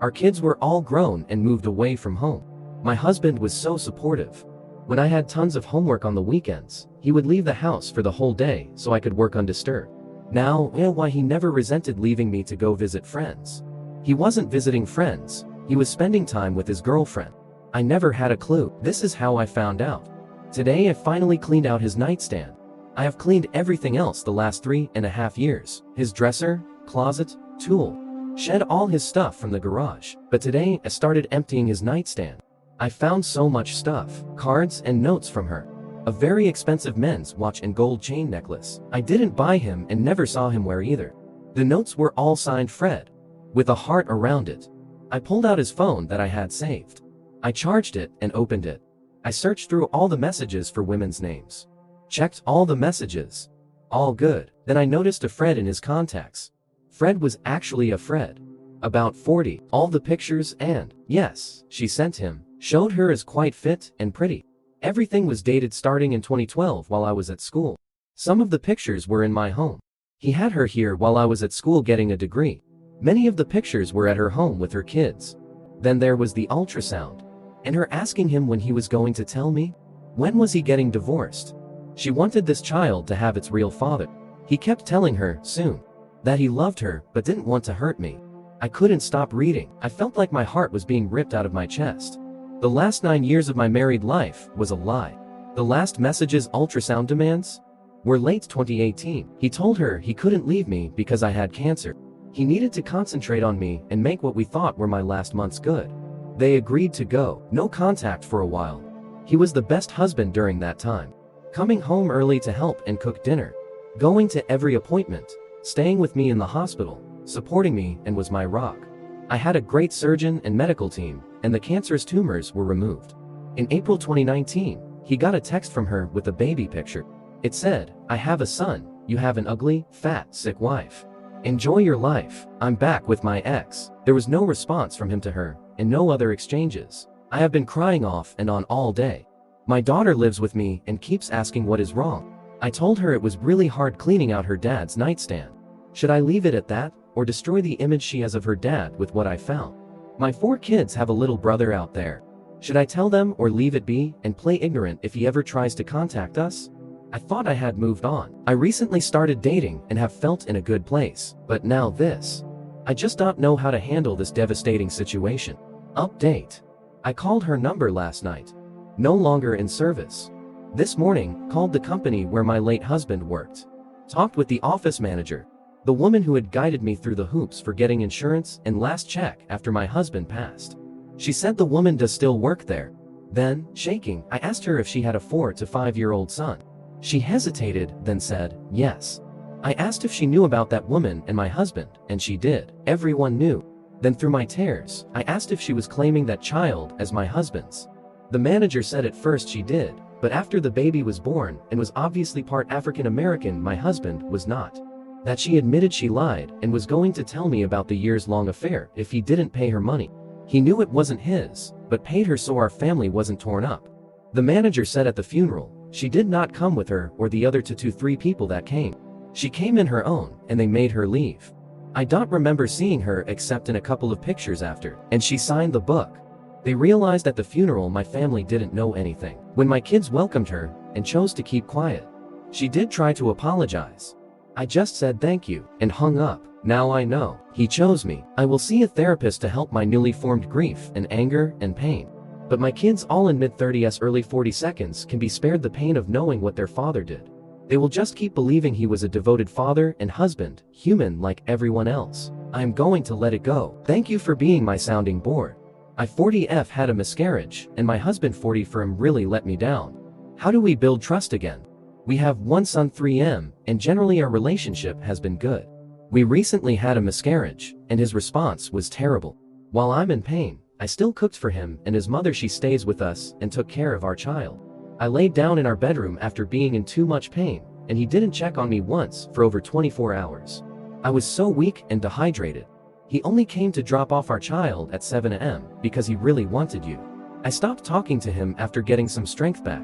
Our kids were all grown and moved away from home. My husband was so supportive. When I had tons of homework on the weekends, he would leave the house for the whole day so I could work undisturbed. Now, why he never resented leaving me to go visit friends. He wasn't visiting friends, he was spending time with his girlfriend. I never had a clue. This is how I found out. Today I finally cleaned out his nightstand. I have cleaned everything else the last 3.5 years. His dresser, closet, tool. Shed all his stuff from the garage. But today I started emptying his nightstand. I found so much stuff. Cards and notes from her. A very expensive men's watch and gold chain necklace. I didn't buy him and never saw him wear either. The notes were all signed Fred, with a heart around it. I pulled out his phone that I had saved. I charged it and opened it. I searched through all the messages for women's names. Checked all the messages. All good. Then I noticed a Fred in his contacts. Fred was actually a Fred. About 40. All the pictures and, yes, she sent him, showed her as quite fit and pretty. Everything was dated starting in 2012 while I was at school. Some of the pictures were in my home. He had her here while I was at school getting a degree. Many of the pictures were at her home with her kids. Then there was the ultrasound. And her asking him when he was going to tell me. When was he getting divorced? She wanted this child to have its real father. He kept telling her, soon. That he loved her, but didn't want to hurt me. I couldn't stop reading. I felt like my heart was being ripped out of my chest. The last 9 years of my married life was a lie. The last messages ultrasound demands were late 2018. He told her he couldn't leave me because I had cancer. He needed to concentrate on me and make what we thought were my last months good. They agreed to go. No contact for a while. He was the best husband during that time. Coming home early to help and cook dinner. Going to every appointment. Staying with me in the hospital. Supporting me and was my rock. I had a great surgeon and medical team, and the cancerous tumors were removed. In April 2019, he got a text from her with a baby picture. It said, "I have a son, you have an ugly, fat, sick wife. Enjoy your life, I'm back with my ex." There was no response from him to her, and no other exchanges. I have been crying off and on all day. My daughter lives with me and keeps asking what is wrong. I told her it was really hard cleaning out her dad's nightstand. Should I leave it at that, or destroy the image she has of her dad with what I found? My 4 kids have a little brother out there. Should I tell them or leave it be and play ignorant if he ever tries to contact us? I thought I had moved on. I recently started dating and have felt in a good place, but now this. I just don't know how to handle this devastating situation. Update. I called her number last night. No longer in service. This morning, called the company where my late husband worked. Talked with the office manager. The woman who had guided me through the hoops for getting insurance and last check after my husband passed. She said the woman does still work there. Then, shaking, I asked her if she had a 4 to 5-year-old son. She hesitated, then said, yes. I asked if she knew about that woman and my husband, and she did. Everyone knew. Then through my tears, I asked if she was claiming that child as my husband's. The manager said at first she did, but after the baby was born and was obviously part African American, my husband was not. That she admitted she lied and was going to tell me about the years-long affair if he didn't pay her money. He knew it wasn't his, but paid her so our family wasn't torn up. The manager said at the funeral, she did not come with her or the other 2 to 3 people that came. She came in her own, and they made her leave. I don't remember seeing her except in a couple of pictures after, and she signed the book. They realized at the funeral my family didn't know anything. When my kids welcomed her, and chose to keep quiet. She did try to apologize. I just said thank you, and hung up. Now I know. He chose me. I will see a therapist to help my newly formed grief and anger and pain. But my kids all in mid-30s early 40s can be spared the pain of knowing what their father did. They will just keep believing he was a devoted father and husband, human like everyone else. I am going to let it go. Thank you for being my sounding board. I 40F had a miscarriage, and my husband 40 for him really let me down. How do we build trust again? We have one son 3M, and generally our relationship has been good. We recently had a miscarriage, and his response was terrible. While I'm in pain, I still cooked for him and his mother. She stays with us and took care of our child. I laid down in our bedroom after being in too much pain, and he didn't check on me once for over 24 hours. I was so weak and dehydrated. He only came to drop off our child at 7 a.m. because he really wanted you. I stopped talking to him after getting some strength back.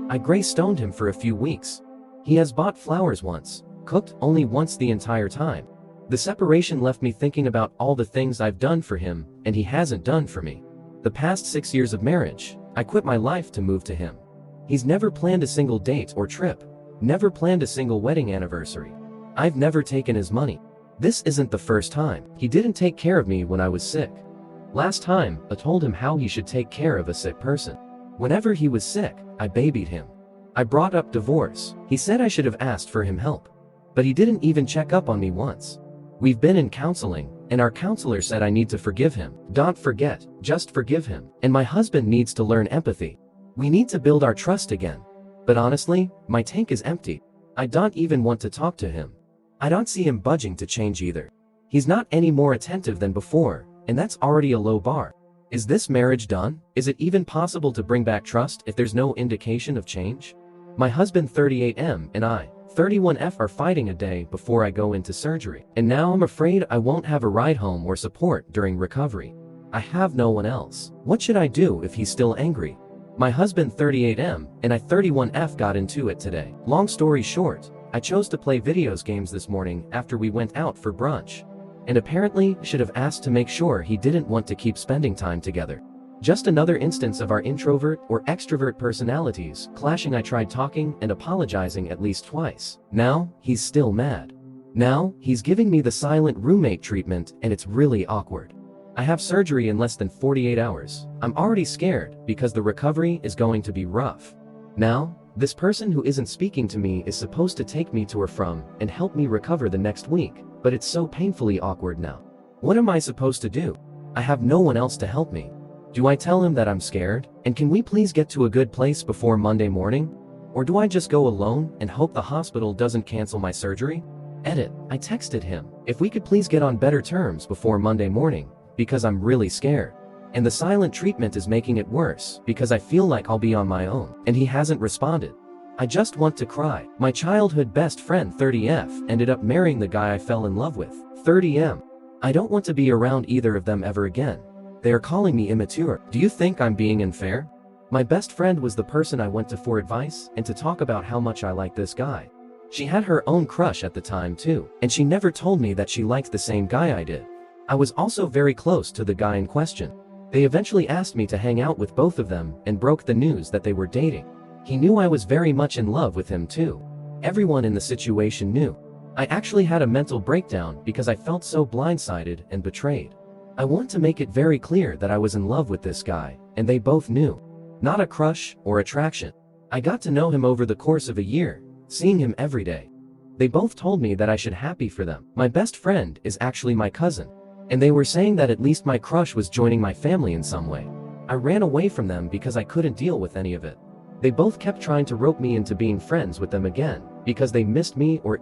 I gray-stoned him for a few weeks. He has bought flowers once, cooked only once the entire time. The separation left me thinking about all the things I've done for him, and he hasn't done for me. The past 6 years of marriage, I quit my life to move to him. He's never planned a single date or trip, never planned a single wedding anniversary. I've never taken his money. This isn't the first time. He didn't take care of me when I was sick. Last time, I told him how he should take care of a sick person. Whenever he was sick, I babied him. I brought up divorce. He said I should have asked for him help. But he didn't even check up on me once. We've been in counseling, and our counselor said I need to forgive him. Don't forget, just forgive him. And my husband needs to learn empathy. We need to build our trust again. But honestly, my tank is empty. I don't even want to talk to him. I don't see him budging to change either. He's not any more attentive than before, and that's already a low bar. Is this marriage done? Is it even possible to bring back trust if there's no indication of change? My husband 38M and I, 31F are fighting a day before I go into surgery. And now I'm afraid I won't have a ride home or support during recovery. I have no one else. What should I do if he's still angry? My husband 38M and I 31F got into it today. Long story short, I chose to play videos games this morning after we went out for brunch. And apparently should have asked to make sure he didn't want to keep spending time together. Just another instance of our introvert or extrovert personalities clashing. I tried talking and apologizing at least twice. Now, he's still mad. Now, he's giving me the silent roommate treatment and it's really awkward. I have surgery in less than 48 hours. I'm already scared because the recovery is going to be rough. Now, this person who isn't speaking to me is supposed to take me to or from and help me recover the next week, but it's so painfully awkward now. What am I supposed to do? I have no one else to help me. Do I tell him that I'm scared? And can we please get to a good place before Monday morning? Or do I just go alone and hope the hospital doesn't cancel my surgery? Edit. I texted him if we could please get on better terms before Monday morning, because I'm really scared. And the silent treatment is making it worse because I feel like I'll be on my own, and he hasn't responded. I just want to cry. My childhood best friend 30F ended up marrying the guy I fell in love with, 30M. I don't want to be around either of them ever again. They are calling me immature. Do you think I'm being unfair? My best friend was the person I went to for advice and to talk about how much I like this guy. She had her own crush at the time too, and she never told me that she liked the same guy I did. I was also very close to the guy in question. They eventually asked me to hang out with both of them and broke the news that they were dating. He knew I was very much in love with him too. Everyone in the situation knew. I actually had a mental breakdown because I felt so blindsided and betrayed. I want to make it very clear that I was in love with this guy, and they both knew. Not a crush or attraction. I got to know him over the course of a year, seeing him every day. They both told me that I should be happy for them. My best friend is actually my cousin, and they were saying that at least my crush was joining my family in some way. I ran away from them because I couldn't deal with any of it. They both kept trying to rope me into being friends with them again, because they missed me or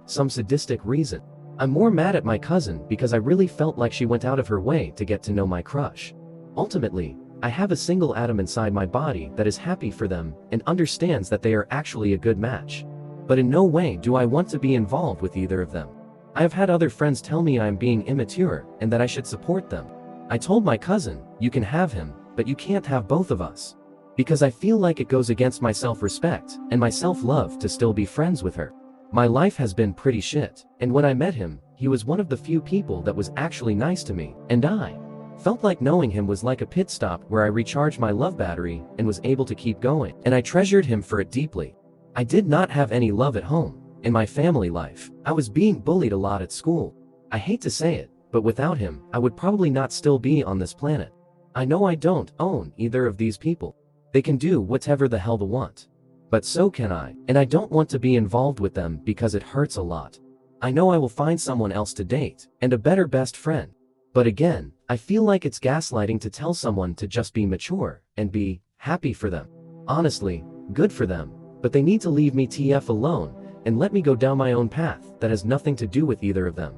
some sadistic reason. I'm more mad at my cousin because I really felt like she went out of her way to get to know my crush. Ultimately, I have a single atom inside my body that is happy for them and understands that they are actually a good match. But in no way do I want to be involved with either of them. I have had other friends tell me I am being immature and that I should support them. I told my cousin, you can have him, but you can't have both of us. Because I feel like it goes against my self-respect and my self-love to still be friends with her. My life has been pretty shit, and when I met him, he was one of the few people that was actually nice to me, and I felt like knowing him was like a pit stop where I recharged my love battery and was able to keep going, and I treasured him for it deeply. I did not have any love at home, in my family life. I was being bullied a lot at school. I hate to say it, but without him, I would probably not still be on this planet. I know I don't own either of these people. They can do whatever the hell they want. But so can I, and I don't want to be involved with them because it hurts a lot. I know I will find someone else to date, and a better best friend. But again, I feel like it's gaslighting to tell someone to just be mature and be happy for them. Honestly, good for them, but they need to leave me TF alone and let me go down my own path that has nothing to do with either of them.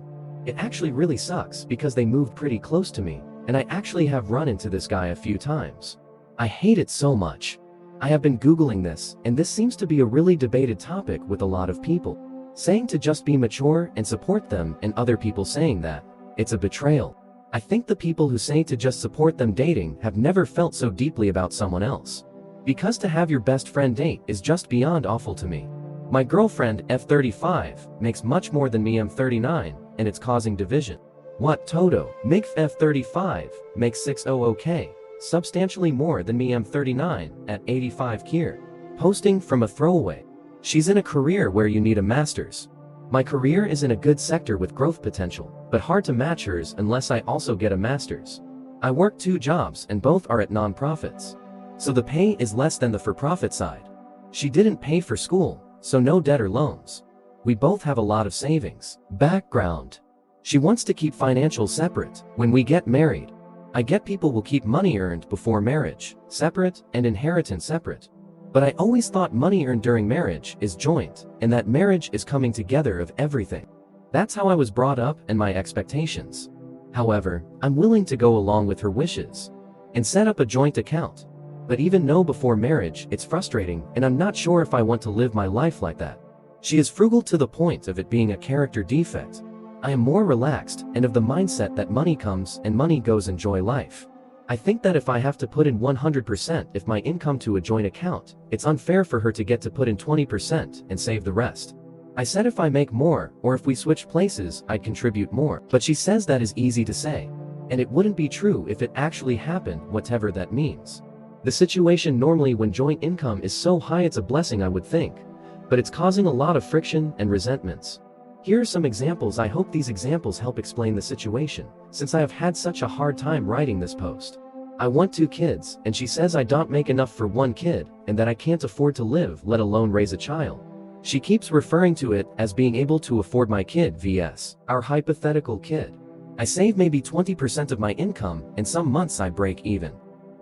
It actually really sucks because they moved pretty close to me, and I actually have run into this guy a few times. I hate it so much. I have been Googling this, and this seems to be a really debated topic with a lot of people saying to just be mature and support them, and other people saying that it's a betrayal. I think the people who say to just support them dating have never felt so deeply about someone else. Because to have your best friend date is just beyond awful to me. My girlfriend, F35, makes much more than me, M39, and it's causing division. What Toto, Mig F35, makes 600k. Substantially more than me, M39, at 85 kier. Posting from a throwaway. She's in a career where you need a master's. My career is in a good sector with growth potential, but hard to match hers unless I also get a master's. I work 2 jobs and both are at non-profits. So the pay is less than the for-profit side. She didn't pay for school, so no debt or loans. We both have a lot of savings. Background. She wants to keep financials separate. When we get married, I get people will keep money earned before marriage separate and inheritance separate. But I always thought money earned during marriage is joint, and that marriage is coming together of everything. That's how I was brought up and my expectations. However, I'm willing to go along with her wishes and set up a joint account. But even though before marriage it's frustrating and I'm not sure if I want to live my life like that. She is frugal to the point of it being a character defect. I am more relaxed and of the mindset that money comes and money goes. Enjoy life. I think that if I have to put in 100% if my income to a joint account, it's unfair for her to get to put in 20% and save the rest. I said if I make more, or if we switch places, I'd contribute more. But she says that is easy to say. And it wouldn't be true if it actually happened, whatever that means. The situation normally when joint income is so high it's a blessing I would think. But it's causing a lot of friction and resentments. Here are some examples. I hope these examples help explain the situation, since I have had such a hard time writing this post. I want 2 kids, and she says I don't make enough for 1 kid, and that I can't afford to live, let alone raise a child. She keeps referring to it as being able to afford my kid vs. our hypothetical kid. I save maybe 20% of my income, and some months I break even.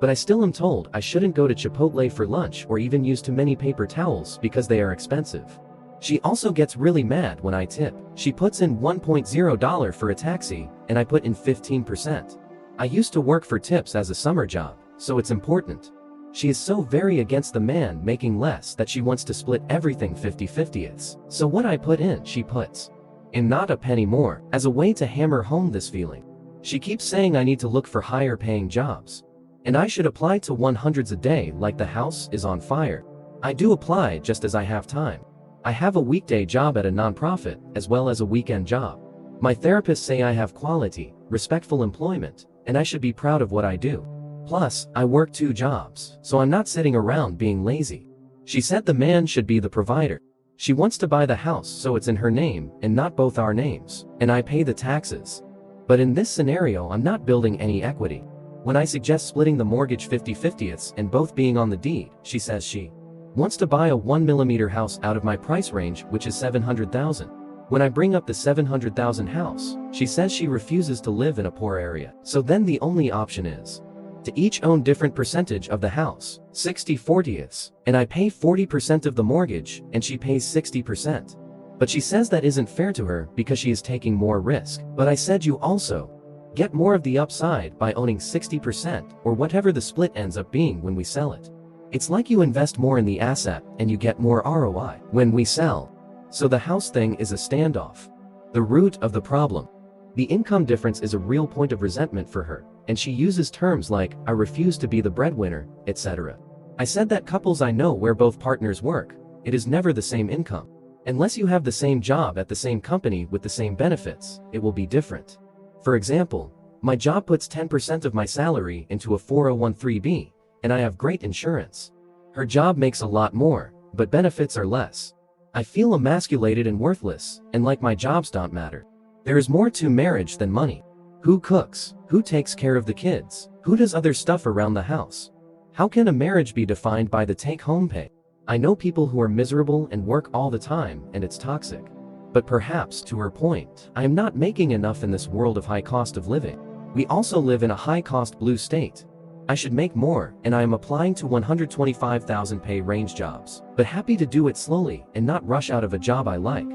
But I still am told I shouldn't go to Chipotle for lunch or even use too many paper towels because they are expensive. She also gets really mad when I tip. She puts in $1.0 for a taxi, and I put in 15%. I used to work for tips as a summer job, so it's important. She is so very against the man making less that she wants to split everything 50-50. So what I put in, she puts in not a penny more, as a way to hammer home this feeling. She keeps saying I need to look for higher paying jobs. And I should apply to 100s a day like the house is on fire. I do apply just as I have time. I have a weekday job at a nonprofit, as well as a weekend job. My therapists say I have quality, respectful employment, and I should be proud of what I do. Plus, I work 2 jobs, so I'm not sitting around being lazy. She said the man should be the provider. She wants to buy the house so it's in her name and not both our names, and I pay the taxes. But in this scenario I'm not building any equity. When I suggest splitting the mortgage 50-50 and both being on the deed, she says she wants to buy a 1mm house out of my price range, which is $700,000. When I bring up the $700,000 house, she says she refuses to live in a poor area. So then the only option is to each own different percentage of the house, 60-40, and I pay 40% of the mortgage and she pays 60%. But she says that isn't fair to her because she is taking more risk. But I said you also get more of the upside by owning 60% or whatever the split ends up being when we sell it. It's like you invest more in the asset and you get more ROI when we sell. So the house thing is a standoff. The root of the problem. The income difference is a real point of resentment for her, and she uses terms like, I refuse to be the breadwinner, etc. I said that couples I know where both partners work, it is never the same income. Unless you have the same job at the same company with the same benefits, it will be different. For example, my job puts 10% of my salary into a 401(b), and I have great insurance. Her job makes a lot more, but benefits are less. I feel emasculated and worthless, and like my jobs don't matter. There is more to marriage than money. Who cooks? Who takes care of the kids? Who does other stuff around the house? How can a marriage be defined by the take-home pay? I know people who are miserable and work all the time, and it's toxic. But perhaps, to her point, I am not making enough in this world of high cost of living. We also live in a high-cost blue state. I should make more, and I am applying to 125,000 pay range jobs, but happy to do it slowly and not rush out of a job I like.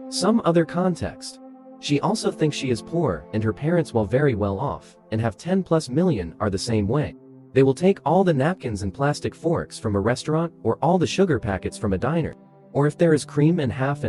Some other context. She also thinks she is poor, and her parents, while very well off and have 10+ million, are the same way. They will take all the napkins and plastic forks from a restaurant or all the sugar packets from a diner. Or if there is cream and half,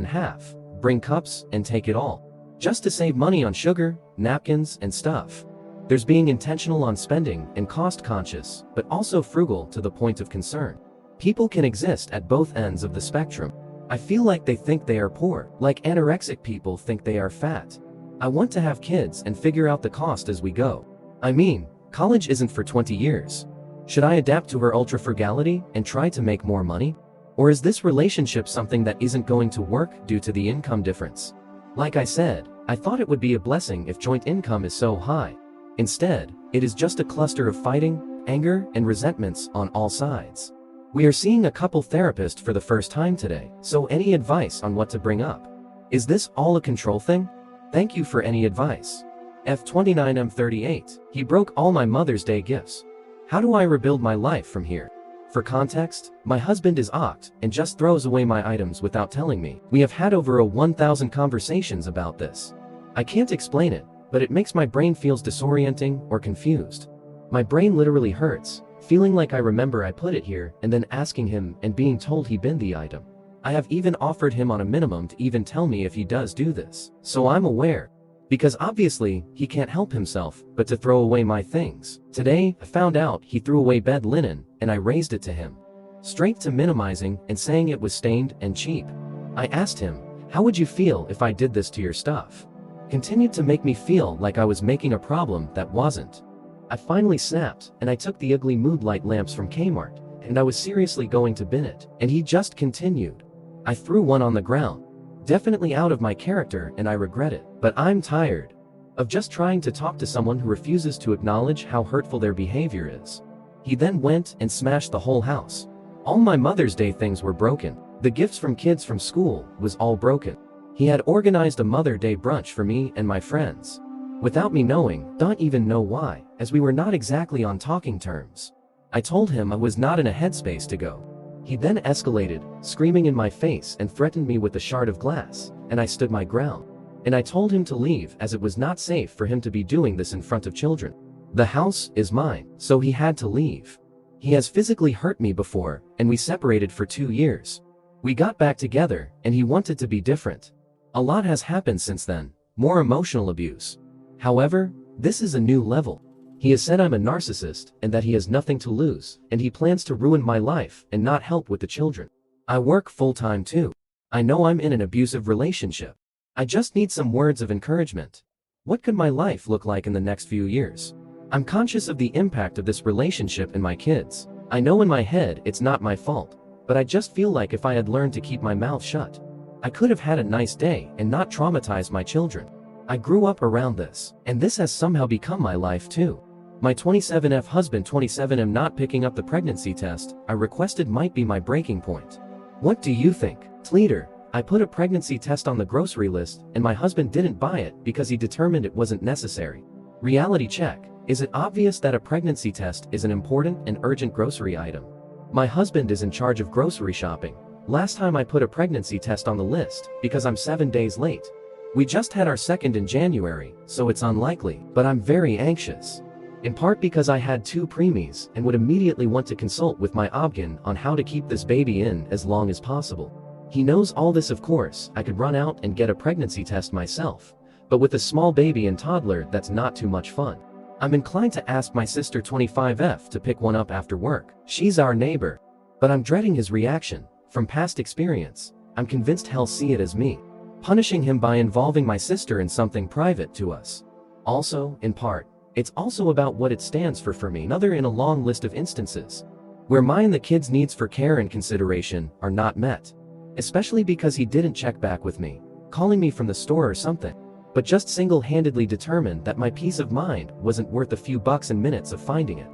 bring cups and take it all. Just to save money on sugar, napkins, and stuff. There's being intentional on spending and cost conscious, but also frugal to the point of concern. People can exist at both ends of the spectrum. I feel like they think they are poor, like anorexic people think they are fat. I want to have kids and figure out the cost as we go. I mean, college isn't for 20 years. Should I adapt to her ultra frugality and try to make more money? Or is this relationship something that isn't going to work due to the income difference? Like I said, I thought it would be a blessing if joint income is so high. Instead, it is just a cluster of fighting, anger, and resentments on all sides. We are seeing a couple therapist for the first time today, so any advice on what to bring up? Is this all a control thing? Thank you for any advice. F29M38, he broke all my Mother's Day gifts. How do I rebuild my life from here? For context, my husband is oct and just throws away my items without telling me. We have had over 1,000 conversations about this. I can't explain it, but it makes my brain feels disorienting or confused. My brain literally hurts, feeling like I remember I put it here and then asking him and being told he binned the item. I have even offered him on a minimum to even tell me if he does do this, so I'm aware. Because obviously, he can't help himself but to throw away my things. Today, I found out he threw away bed linen, and I raised it to him. Straight to minimizing and saying it was stained and cheap. I asked him, how would you feel if I did this to your stuff? Continued to make me feel like I was making a problem that wasn't. I finally snapped, and I took the ugly mood light lamps from Kmart, and I was seriously going to bin it, and he just continued. I threw one on the ground. Definitely out of my character and I regret it, but I'm tired of just trying to talk to someone who refuses to acknowledge how hurtful their behavior is. He then went and smashed the whole house. All my Mother's Day things were broken. The gifts from kids from school was all broken. He had organized a Mother Day brunch for me and my friends. Without me knowing, don't even know why, as we were not exactly on talking terms. I told him I was not in a headspace to go. He then escalated, screaming in my face and threatened me with a shard of glass, and I stood my ground. And I told him to leave as it was not safe for him to be doing this in front of children. The house is mine, so he had to leave. He has physically hurt me before, and we separated for 2 years. We got back together, and he wanted to be different. A lot has happened since then, more emotional abuse. However, this is a new level. He has said I'm a narcissist and that he has nothing to lose, and he plans to ruin my life and not help with the children. I work full-time too. I know I'm in an abusive relationship. I just need some words of encouragement. What could my life look like in the next few years? I'm conscious of the impact of this relationship and my kids. I know in my head it's not my fault, but I just feel like if I had learned to keep my mouth shut, I could have had a nice day and not traumatize my children. I grew up around this, and this has somehow become my life too. My 27F husband 27M not picking up the pregnancy test I requested might be my breaking point. What do you think? Leader, I put a pregnancy test on the grocery list and my husband didn't buy it because he determined it wasn't necessary. Reality check. Is it obvious that a pregnancy test is an important and urgent grocery item? My husband is in charge of grocery shopping. Last time I put a pregnancy test on the list because I'm 7 days late. We just had our second in January, so it's unlikely, but I'm very anxious. In part because I had 2 preemies and would immediately want to consult with my obgyn on how to keep this baby in as long as possible. He knows all this, of course. I could run out and get a pregnancy test myself, but with a small baby and toddler that's not too much fun. I'm inclined to ask my sister 25F to pick one up after work. She's our neighbor. But I'm dreading his reaction. From past experience, I'm convinced he'll see it as me punishing him by involving my sister in something private to us. Also, in part, it's also about what it stands for me. Another in a long list of instances where my and the kids' needs for care and consideration are not met. Especially because he didn't check back with me, calling me from the store or something, but just single-handedly determined that my peace of mind wasn't worth a few bucks and minutes of finding it.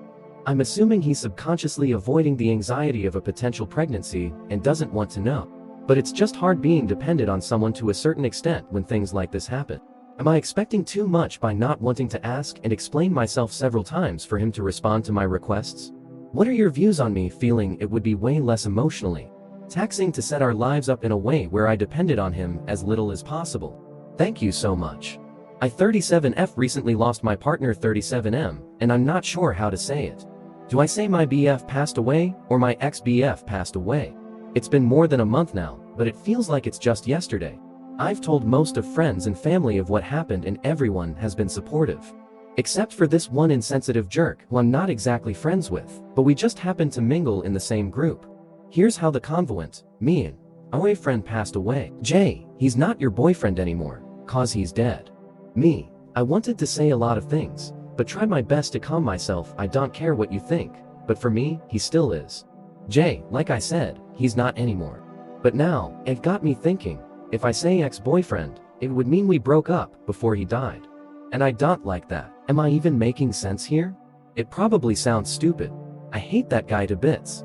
I'm assuming he's subconsciously avoiding the anxiety of a potential pregnancy and doesn't want to know. But it's just hard being dependent on someone to a certain extent when things like this happen. Am I expecting too much by not wanting to ask and explain myself several times for him to respond to my requests? What are your views on me feeling it would be way less emotionally taxing to set our lives up in a way where I depended on him as little as possible? Thank you so much. I 37F recently lost my partner 37M, and I'm not sure how to say it. Do I say my BF passed away or my ex-BF passed away? It's been more than a month now, but it feels like it's just yesterday. I've told most of friends and family of what happened and everyone has been supportive. Except for this one insensitive jerk who I'm not exactly friends with, but we just happen to mingle in the same group. Here's how the convo went. Me and my boyfriend passed away. Jay, he's not your boyfriend anymore, cause he's dead. Me, I wanted to say a lot of things, but tried my best to calm myself. I don't care what you think, but for me, he still is. Jay, like I said, he's not anymore. But now, it got me thinking, if I say ex-boyfriend, it would mean we broke up before he died. And I don't like that. Am I even making sense here? It probably sounds stupid. I hate that guy to bits.